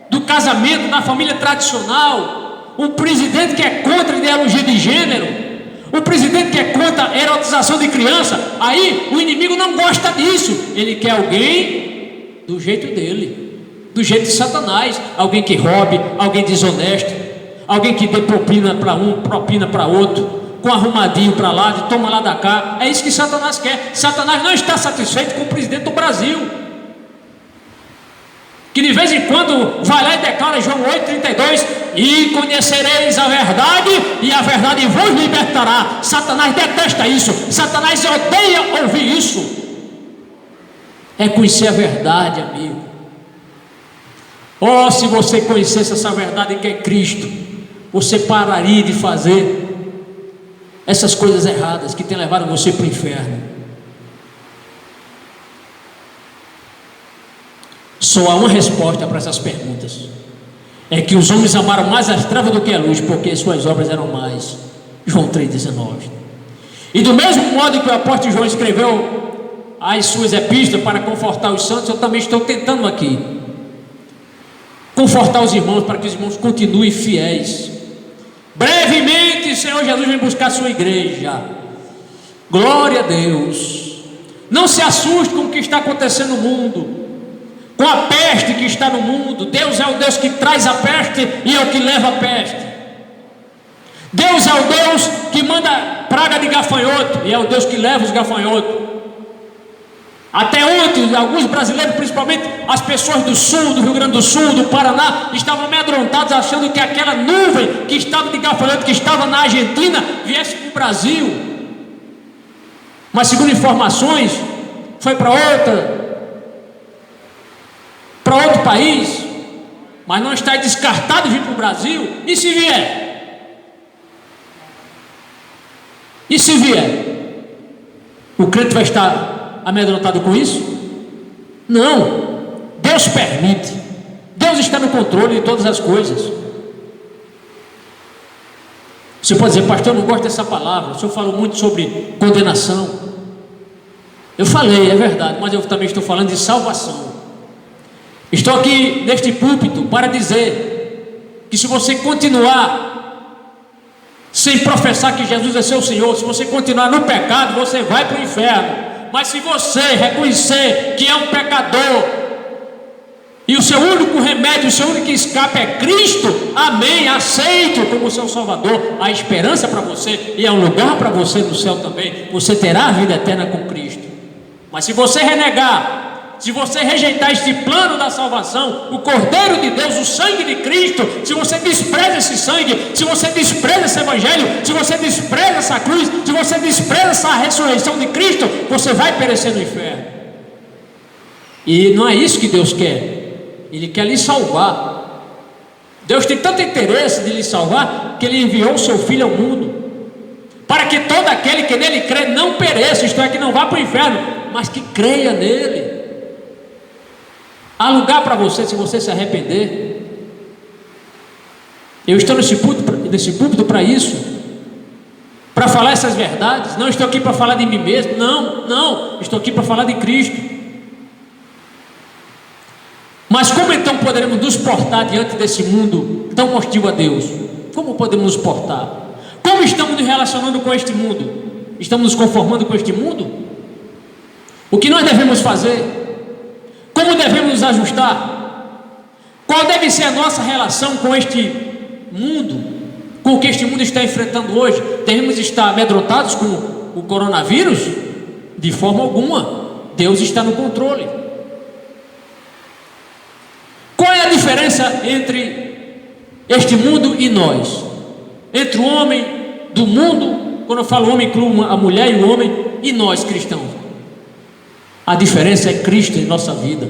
do casamento na família tradicional, um presidente que é contra a ideologia de gênero, um presidente que é contra a erotização de criança. Aí o inimigo não gosta disso, ele quer alguém do jeito dele, do jeito de Satanás, alguém que roube, alguém desonesto, alguém que dê propina para um, propina para outro, com arrumadinho para lá, de toma lá da cá. É isso que Satanás quer. Satanás não está satisfeito com o presidente do Brasil, que de vez em quando vai lá e declara João 8,32: e conhecereis a verdade, e a verdade vos libertará. Satanás detesta isso, Satanás odeia ouvir isso. É conhecer a verdade, amigo. Oh, se você conhecesse essa verdade que é Cristo, você pararia de fazer essas coisas erradas que têm levado você para o inferno. Só há uma resposta para essas perguntas: é que os homens amaram mais as trevas do que a luz, porque suas obras eram mais. João 3,19. E do mesmo modo que o apóstolo João escreveu as suas epístolas para confortar os santos, eu também estou tentando aqui confortar os irmãos, para que os irmãos continuem fiéis. Brevemente o Senhor Jesus vem buscar a sua igreja. Glória a Deus. Não se assuste com o que está acontecendo no mundo, com a peste que está no mundo. Deus é o Deus que traz a peste e é o que leva a peste. Deus é o Deus que manda praga de gafanhoto e é o Deus que leva os gafanhotos. Até ontem, alguns brasileiros, principalmente as pessoas do sul, do Rio Grande do Sul, do Paraná, estavam amedrontados, achando que aquela nuvem que estava de gafanhoto, que estava na Argentina, viesse para o Brasil. Mas segundo informações, foi para outro país, mas não está descartado vir para o Brasil. E se vier? E se vier? O crente vai estar amedrontado com isso? Não. Deus permite. Deus está no controle de todas as coisas. Você pode dizer: pastor, eu não gosto dessa palavra, o senhor falou muito sobre condenação. Eu falei, é verdade, mas eu também estou falando de salvação. Estou aqui neste púlpito para dizer que se você continuar sem professar que Jesus é seu Senhor, se você continuar no pecado, você vai para o inferno. Mas se você reconhecer que é um pecador e o seu único remédio, o seu único escape é Cristo, amém, aceite como seu Salvador, há esperança para você e há um lugar para você no céu também. Você terá a vida eterna com Cristo. Mas se você renegar, se você rejeitar este plano da salvação, o Cordeiro de Deus, o sangue de Cristo, se você despreza esse sangue, se você despreza esse evangelho, se você despreza essa cruz, se você despreza essa ressurreição de Cristo, você vai perecer no inferno. E não é isso que Deus quer. Ele quer lhe salvar. Deus tem tanto interesse de lhe salvar que Ele enviou o seu Filho ao mundo, para que todo aquele que nele crê não pereça, isto é, que não vá para o inferno, mas que creia nele. Há lugar para você se você se arrepender. Eu estou nesse púlpito para isso, para falar essas verdades. Não estou aqui para falar de mim mesmo, não, estou aqui para falar de Cristo. Mas como então poderemos nos portar diante desse mundo tão hostil a Deus? Como podemos nos portar? Como estamos nos relacionando com este mundo? Estamos nos conformando com este mundo? O que nós devemos fazer? Como devemos nos ajustar? Qual deve ser a nossa relação com este mundo, com o que este mundo está enfrentando hoje? Devemos estar amedrontados com o coronavírus? De forma alguma. Deus está no controle. Qual é a diferença entre este mundo e nós? Entre o homem do mundo, quando eu falo homem, incluo a mulher e o homem, e nós cristãos. A diferença é Cristo em nossa vida.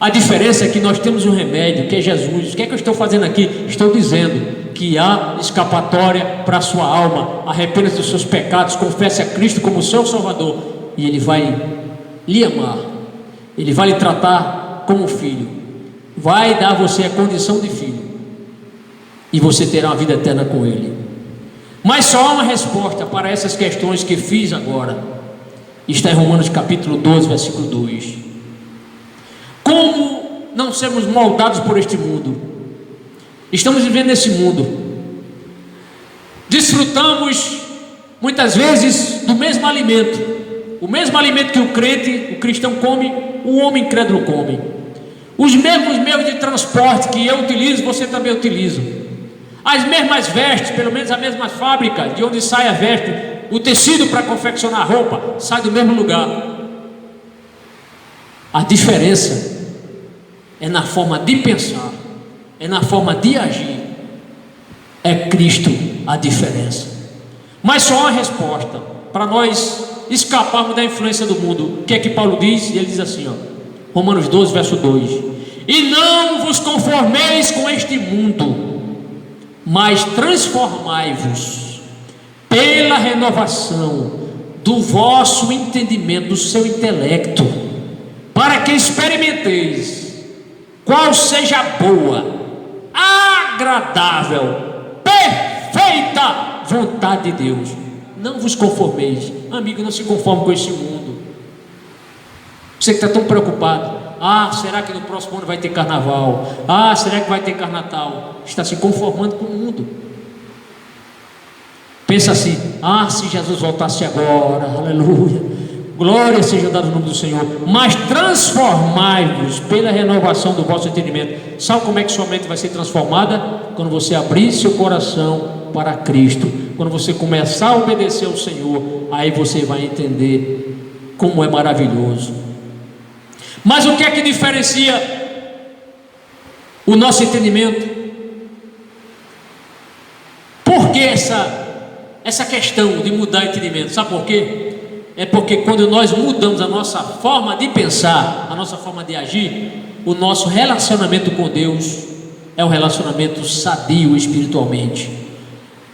A diferença é que nós temos um remédio, que é Jesus. O que é que eu estou fazendo aqui? Estou dizendo que há escapatória para a sua alma. Arrependa-se dos seus pecados, confesse a Cristo como seu Salvador, e Ele vai lhe amar, Ele vai lhe tratar como filho, vai dar a você a condição de filho, e você terá uma vida eterna com Ele. Mas só há uma resposta para essas questões que fiz agora. Está em Romanos capítulo 12, versículo 2. Como não sermos moldados por este mundo? Estamos vivendo nesse mundo, desfrutamos muitas vezes do mesmo alimento, o mesmo alimento que o crente, o cristão come, o homem incrédulo come. Os mesmos meios de transporte que eu utilizo, você também utiliza. As mesmas vestes, pelo menos a mesma fábrica de onde sai a veste, o tecido para confeccionar a roupa sai do mesmo lugar. A diferença é na forma de pensar, é na forma de agir. É Cristo a diferença. Mas só há uma resposta para nós escaparmos da influência do mundo. O que é que Paulo diz? Ele diz assim, Romanos 12, verso 2: e não vos conformeis com este mundo, mas transformai-vos pela renovação do vosso entendimento, do seu intelecto, para que experimenteis qual seja a boa, agradável, perfeita vontade de Deus. Não vos conformeis, amigo, não se conforme com este mundo. Você que está tão preocupado, será que no próximo ano vai ter carnaval? Será que vai ter carnatal? Está se conformando com o mundo. Pensa assim, se Jesus voltasse agora, aleluia, glória seja dada no nome do Senhor. Mas transformai-vos pela renovação do vosso entendimento. Sabe como é que sua mente vai ser transformada? Quando você abrir seu coração para Cristo, quando você começar a obedecer ao Senhor, aí você vai entender como é maravilhoso. Mas o que é que diferencia o nosso entendimento? Por que essa questão de mudar o entendimento? Sabe por quê? É porque quando nós mudamos a nossa forma de pensar, a nossa forma de agir, o nosso relacionamento com Deus é um relacionamento sadio espiritualmente.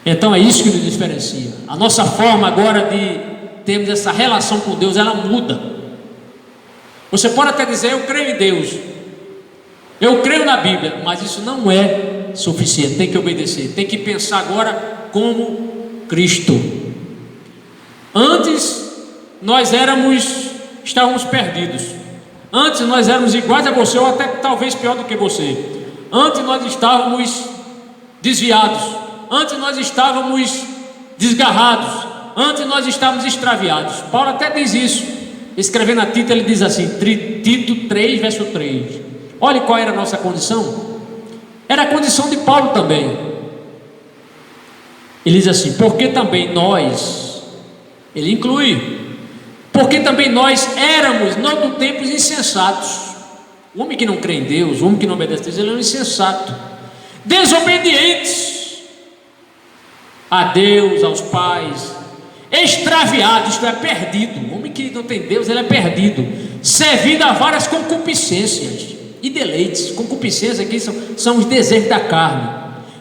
Então é isso que nos diferencia. A nossa forma agora de termos essa relação com Deus, ela muda. Você pode até dizer, eu creio em Deus, eu creio na Bíblia, mas isso não é suficiente. Tem que obedecer, tem que pensar agora como Cristo. Antes nós estávamos perdidos. Antes nós éramos iguais a você, ou até talvez pior do que você. Antes nós estávamos desviados. Antes nós estávamos desgarrados. Antes nós estávamos extraviados. Paulo até diz isso, escrevendo a Tito, ele diz assim, Tito 3, verso 3. Olha qual era a nossa condição. Era a condição de Paulo também. Ele diz assim, porque também nós, ele inclui, porque também nós éramos, não do tempo, insensatos. O homem que não crê em Deus, o homem que não obedece a Deus, ele é um insensato, desobedientes a Deus, aos pais, extraviado, isto é, perdido. O homem que não tem Deus, ele é perdido, servindo a várias concupiscências e deleites. Concupiscências aqui são os desejos da carne,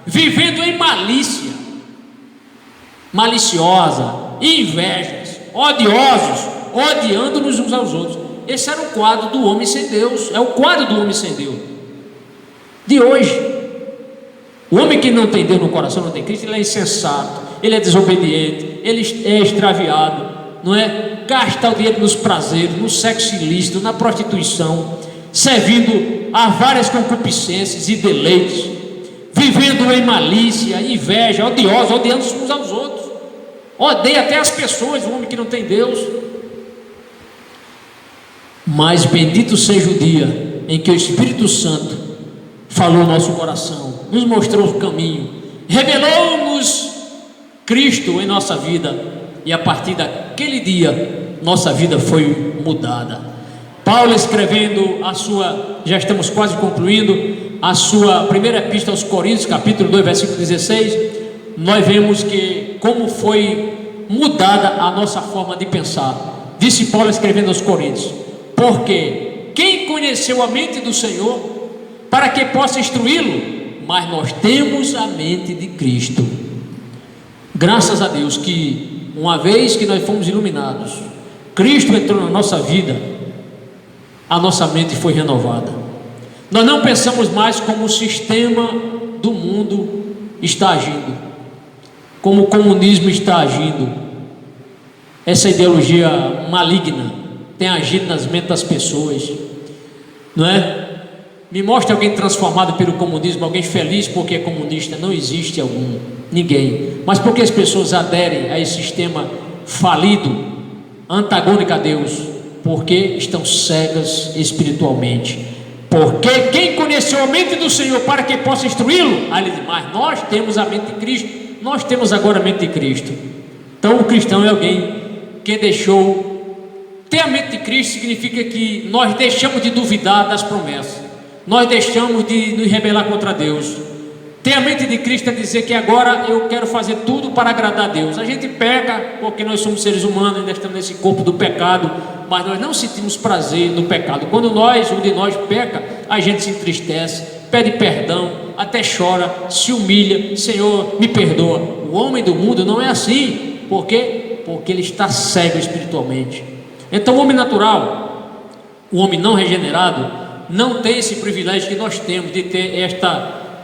vivendo em malícia, maliciosa, invejas, odiosos, odiando-nos uns aos outros. Esse era o quadro do homem sem Deus, é o quadro do homem sem Deus de hoje. O homem que não tem Deus no coração, não tem Cristo, ele é insensato, ele é desobediente, ele é extraviado, não é? Gasta o dinheiro nos prazeres, no sexo ilícito, na prostituição, servindo a várias concupiscências e deleites, vivendo em malícia, inveja, odiosos, odiando uns aos outros, odeia até as pessoas, o homem que não tem Deus. Mas bendito seja o dia em que o Espírito Santo falou no nosso coração, nos mostrou o caminho, revelou-nos Cristo em nossa vida, e a partir daquele dia nossa vida foi mudada. Paulo, escrevendo a sua, já estamos quase concluindo, a sua primeira epístola aos Coríntios, capítulo 2, versículo 16, nós vemos que como foi mudada a nossa forma de pensar. Disse Paulo, escrevendo aos Coríntios: porque quem conheceu a mente do Senhor para que possa instruí-lo? Mas nós temos a mente de Cristo. Graças a Deus que uma vez que nós fomos iluminados, Cristo entrou na nossa vida, a nossa mente foi renovada. Nós não pensamos mais como o sistema do mundo está agindo, como o comunismo está agindo. Essa ideologia maligna tem agido nas mentes das pessoas, não é? Me mostre alguém transformado pelo comunismo, alguém feliz porque é comunista. Não existe algum, ninguém. Mas porque as pessoas aderem a esse sistema falido, antagônico a Deus? Porque estão cegas espiritualmente. Porque quem conheceu a mente do Senhor para que possa instruí-lo? Aí ele diz: mas nós temos a mente de Cristo. Nós temos agora a mente de Cristo. Então o cristão é alguém que deixou. Ter a mente de Cristo significa que nós deixamos de duvidar das promessas, nós deixamos de nos rebelar contra Deus. Ter a mente de Cristo é dizer que agora eu quero fazer tudo para agradar a Deus. A gente peca porque nós somos seres humanos, ainda estamos nesse corpo do pecado, mas nós não sentimos prazer no pecado. Quando um de nós peca, a gente se entristece, pede perdão, até chora, se humilha: Senhor, me perdoa. O homem do mundo não é assim. Por quê? Porque ele está cego espiritualmente. Então o homem natural, o homem não regenerado, não tem esse privilégio que nós temos de ter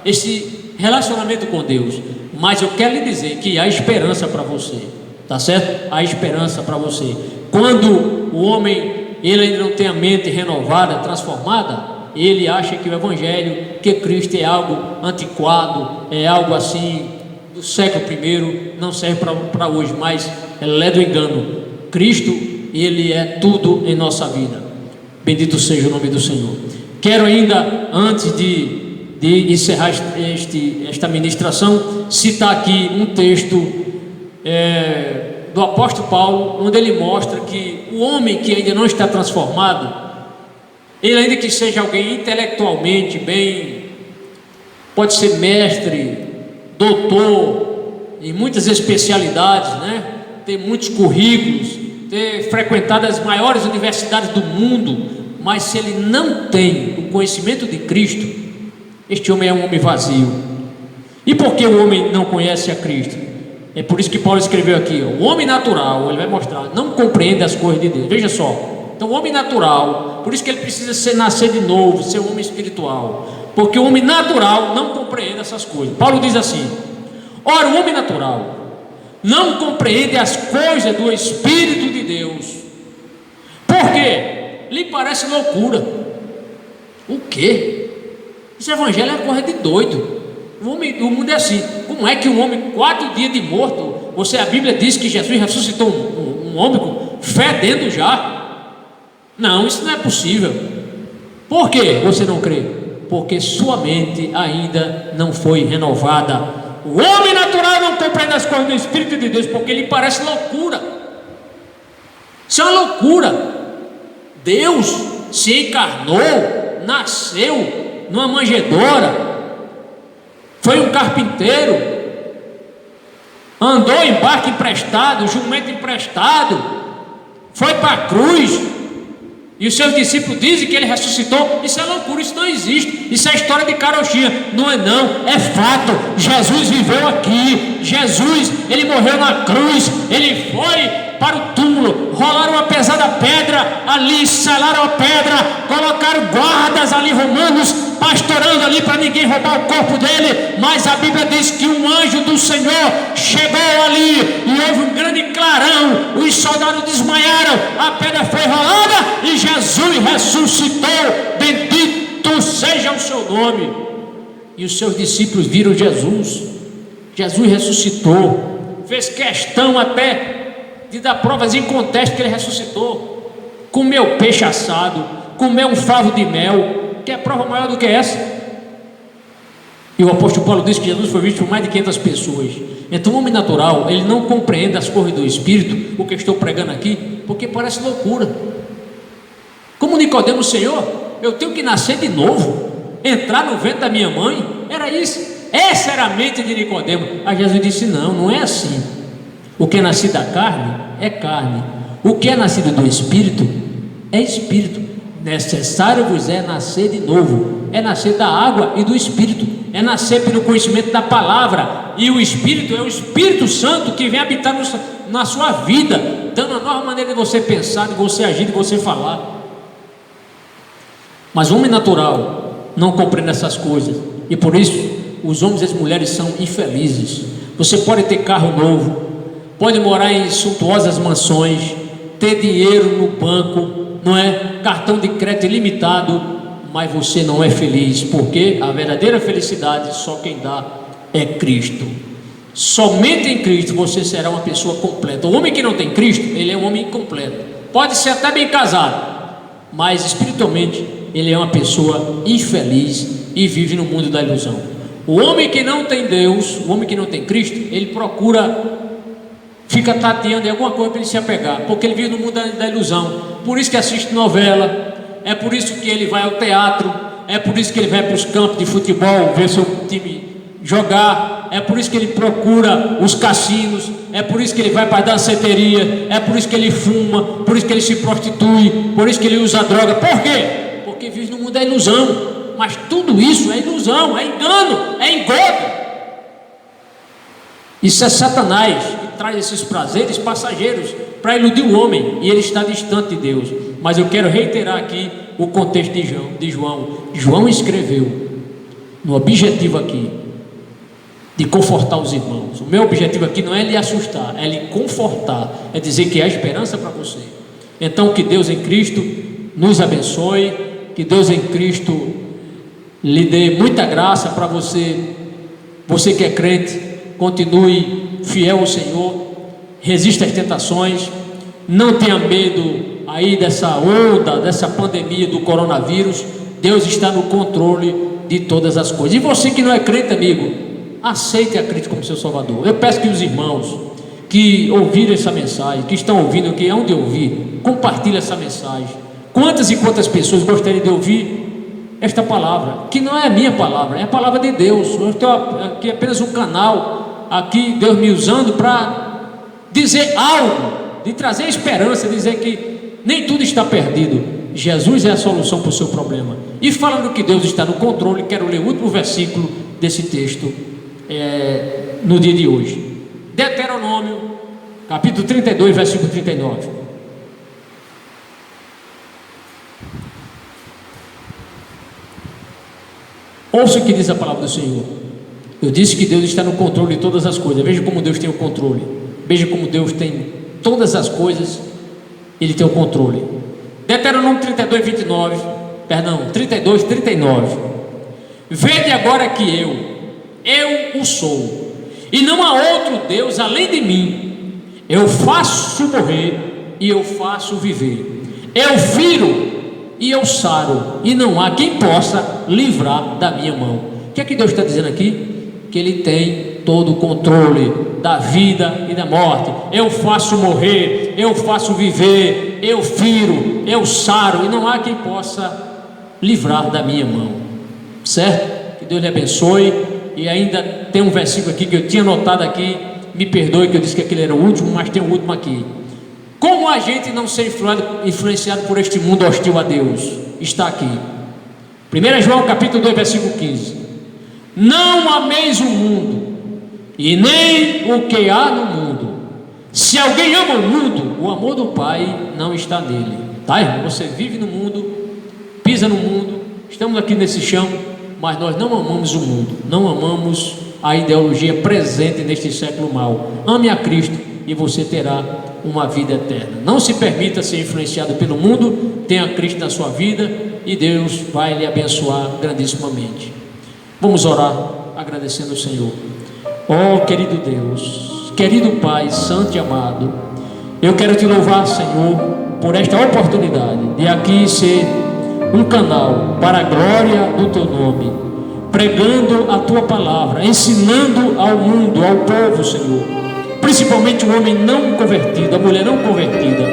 esse relacionamento com Deus. Mas eu quero lhe dizer que há esperança para você, tá certo? Há esperança para você. Quando o homem, ele ainda não tem a mente renovada, transformada, ele acha que o Evangelho, que Cristo é algo antiquado, é algo assim do século I, não serve para hoje, mas é do engano. Cristo, ele é tudo em nossa vida. Bendito seja o nome do Senhor. Quero ainda, antes de encerrar esta ministração, citar aqui um texto do apóstolo Paulo, onde ele mostra que o homem que ainda não está transformado, ele ainda que seja alguém intelectualmente bem, pode ser mestre, doutor, em muitas especialidades, né? Ter muitos currículos, ter frequentado as maiores universidades do mundo, mas se ele não tem o conhecimento de Cristo, este homem é um homem vazio. E por que o homem não conhece a Cristo? É por isso que Paulo escreveu aqui: o homem natural, ele vai mostrar, não compreende as coisas de Deus. Veja só, então o homem natural, por isso que ele precisa nascer de novo, ser um homem espiritual, porque o homem natural não compreende essas coisas. Paulo diz assim: ora, o homem natural não compreende as coisas do Espírito de Deus. Por quê? Lhe parece loucura. O quê? Esse evangelho é coisa de doido. O mundo é assim. Como é que um homem, 4 dias de morto, a Bíblia diz que Jesus ressuscitou um homem fedendo já? Não, isso não é possível. Por que você não crê? Porque sua mente ainda não foi renovada. O homem natural não compreende as coisas do Espírito de Deus, porque lhe parece loucura. Isso é uma loucura. Deus se encarnou, nasceu numa manjedoura, foi um carpinteiro, andou em barco emprestado, jumento emprestado, foi para a cruz, e os seus discípulos dizem que ele ressuscitou. Isso é loucura, isso não existe, isso é história de carochinha. Não é não, é fato. Jesus viveu aqui, Jesus, ele morreu na cruz, ele foi para o túmulo, rolaram uma pesada pedra ali, selaram a pedra, colocaram guardas ali romanos, pastorando ali para ninguém roubar o corpo dele. Mas a Bíblia diz que um anjo do Senhor chegou ali e houve um grande clarão, os soldados desmaiaram, a pedra foi rolada e Jesus ressuscitou. Bendito seja o seu nome. E os seus discípulos viram Jesus. Jesus ressuscitou, fez questão até de dar provas em contexto que ele ressuscitou. Comeu peixe assado, comeu um favo de mel, que é prova maior do que essa. E o apóstolo Paulo diz que Jesus foi visto por mais de 500 pessoas. Então o homem natural, ele não compreende as coisas do Espírito, o que eu estou pregando aqui, porque parece loucura. Como Nicodemo: Senhor, eu tenho que nascer de novo, entrar no ventre da minha mãe? Era isso, essa era a mente de Nicodemo. Aí Jesus disse: não, não é assim. O que é nascido da carne é carne, o que é nascido do Espírito é Espírito. Necessário vos é nascer de novo, é nascer da água e do Espírito, é nascer pelo conhecimento da palavra. E o Espírito é o Espírito Santo que vem habitar na sua vida, dando a nova maneira de você pensar, de você agir, de você falar. Mas o homem natural não compreende essas coisas, e por isso os homens e as mulheres são infelizes. Você pode ter carro novo, pode morar em suntuosas mansões, ter dinheiro no banco, não é? Cartão de crédito ilimitado, mas você não é feliz, porque a verdadeira felicidade só quem dá é Cristo. Somente em Cristo você será uma pessoa completa. O homem que não tem Cristo, ele é um homem incompleto. Pode ser até bem casado, mas espiritualmente ele é uma pessoa infeliz e vive no mundo da ilusão. O homem que não tem Deus, o homem que não tem Cristo, ele procura, fica tateando em alguma coisa para ele se apegar, porque ele vive no mundo da ilusão. Por isso que assiste novela, é por isso que ele vai ao teatro, é por isso que ele vai para os campos de futebol ver seu time jogar, é por isso que ele procura os cassinos, é por isso que ele vai para a danceteria, é por isso que ele fuma, por isso que ele se prostitui, por isso que ele usa droga. Por quê? Porque vive no mundo da ilusão. Mas tudo isso é ilusão, é engano, é engodo. Isso é Satanás que traz esses prazeres passageiros para iludir o homem, e ele está distante de Deus. Mas eu quero reiterar aqui o contexto de João. João escreveu no objetivo aqui de confortar os irmãos. O meu objetivo aqui não é lhe assustar, é lhe confortar, é dizer que há esperança para você. Então que Deus em Cristo nos abençoe, que Deus em Cristo lhe dê muita graça para você que é crente, continue fiel ao Senhor, resista às tentações, não tenha medo aí dessa onda, dessa pandemia do coronavírus. Deus está no controle de todas as coisas. E você que não é crente, amigo, aceite a Cristo como seu Salvador. Eu peço que os irmãos que ouviram essa mensagem, que estão ouvindo, que hão de ouvir, compartilhem essa mensagem. Quantas e quantas pessoas gostariam de ouvir esta palavra, que não é a minha palavra, é a palavra de Deus. Eu estou aqui apenas um canal, aqui Deus me usando para dizer algo, de trazer esperança, dizer que nem tudo está perdido. Jesus é a solução para o seu problema. E falando que Deus está no controle, quero ler o último versículo desse texto no dia de hoje. Deuteronômio, capítulo 32, versículo 39. Ouça o que diz a palavra do Senhor. Eu disse que Deus está no controle de todas as coisas. Veja como Deus tem o controle. Veja como Deus tem todas as coisas, Ele tem o controle. Deuteronômio 32, 39. Vede agora que eu o sou, e não há outro Deus além de mim. Eu faço morrer e eu faço viver. Eu firo e eu saro, e não há quem possa livrar da minha mão. O que é que Deus está dizendo aqui? Que Ele tem todo o controle da vida e da morte. Eu faço morrer, eu faço viver, eu firo, eu saro, e não há quem possa livrar da minha mão. Certo? Que Deus lhe abençoe. E ainda tem um versículo aqui que eu tinha anotado aqui, me perdoe que eu disse que aquele era o último, mas tem o último aqui. Como a gente não ser influenciado por este mundo hostil a Deus? Está aqui. 1 João capítulo 2, versículo 15. Não ameis o mundo, e nem o que há no mundo. Se alguém ama o mundo, o amor do Pai não está nele. Tá, irmão? Você vive no mundo, pisa no mundo, estamos aqui nesse chão, mas nós não amamos o mundo, não amamos a ideologia presente neste século mau. Ame a Cristo e você terá uma vida eterna. Não se permita ser influenciado pelo mundo, tenha Cristo na sua vida e Deus vai lhe abençoar grandissimamente. Vamos orar agradecendo ao Senhor. Oh querido Deus, querido Pai santo e amado, eu quero te louvar, Senhor, por esta oportunidade de aqui ser um canal para a glória do teu nome, pregando a tua palavra, ensinando ao mundo, ao povo, Senhor, principalmente o homem não convertido, a mulher não convertida,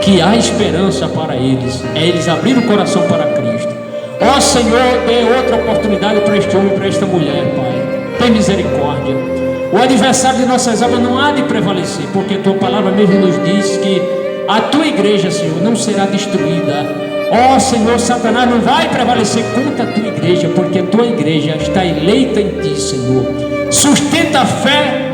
que há esperança para eles, é eles abrir o coração para Cristo. Ó Senhor, dê outra oportunidade para este homem, para esta mulher, Pai, tem misericórdia. O adversário de nossas almas não há de prevalecer, porque a tua palavra mesmo nos diz que a tua igreja, Senhor, não será destruída. Ó Senhor, Satanás não vai prevalecer contra a tua igreja, porque a tua igreja está eleita em ti, Senhor. Sustenta a fé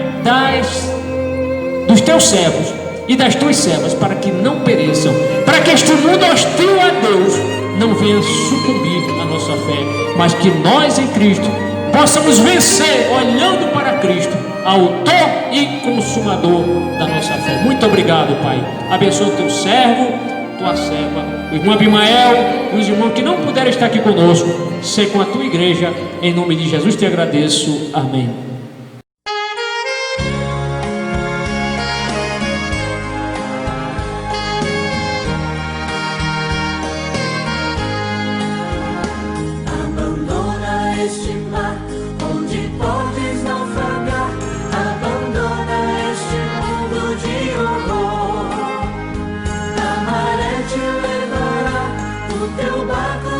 dos teus servos e das tuas servas, para que não pereçam, para que este mundo hostil a Deus não venha sucumbir à nossa fé, mas que nós em Cristo possamos vencer, olhando para Cristo, autor e consumador da nossa fé. Muito obrigado, Pai. Abençoa o teu servo, tua serva, o irmão Abimael e os irmãos que não puderam estar aqui conosco. Ser com a tua igreja, em nome de Jesus te agradeço. Amém. Abandona este mar onde podes naufragar, abandona este mundo de horror. A maré te levará, o teu barco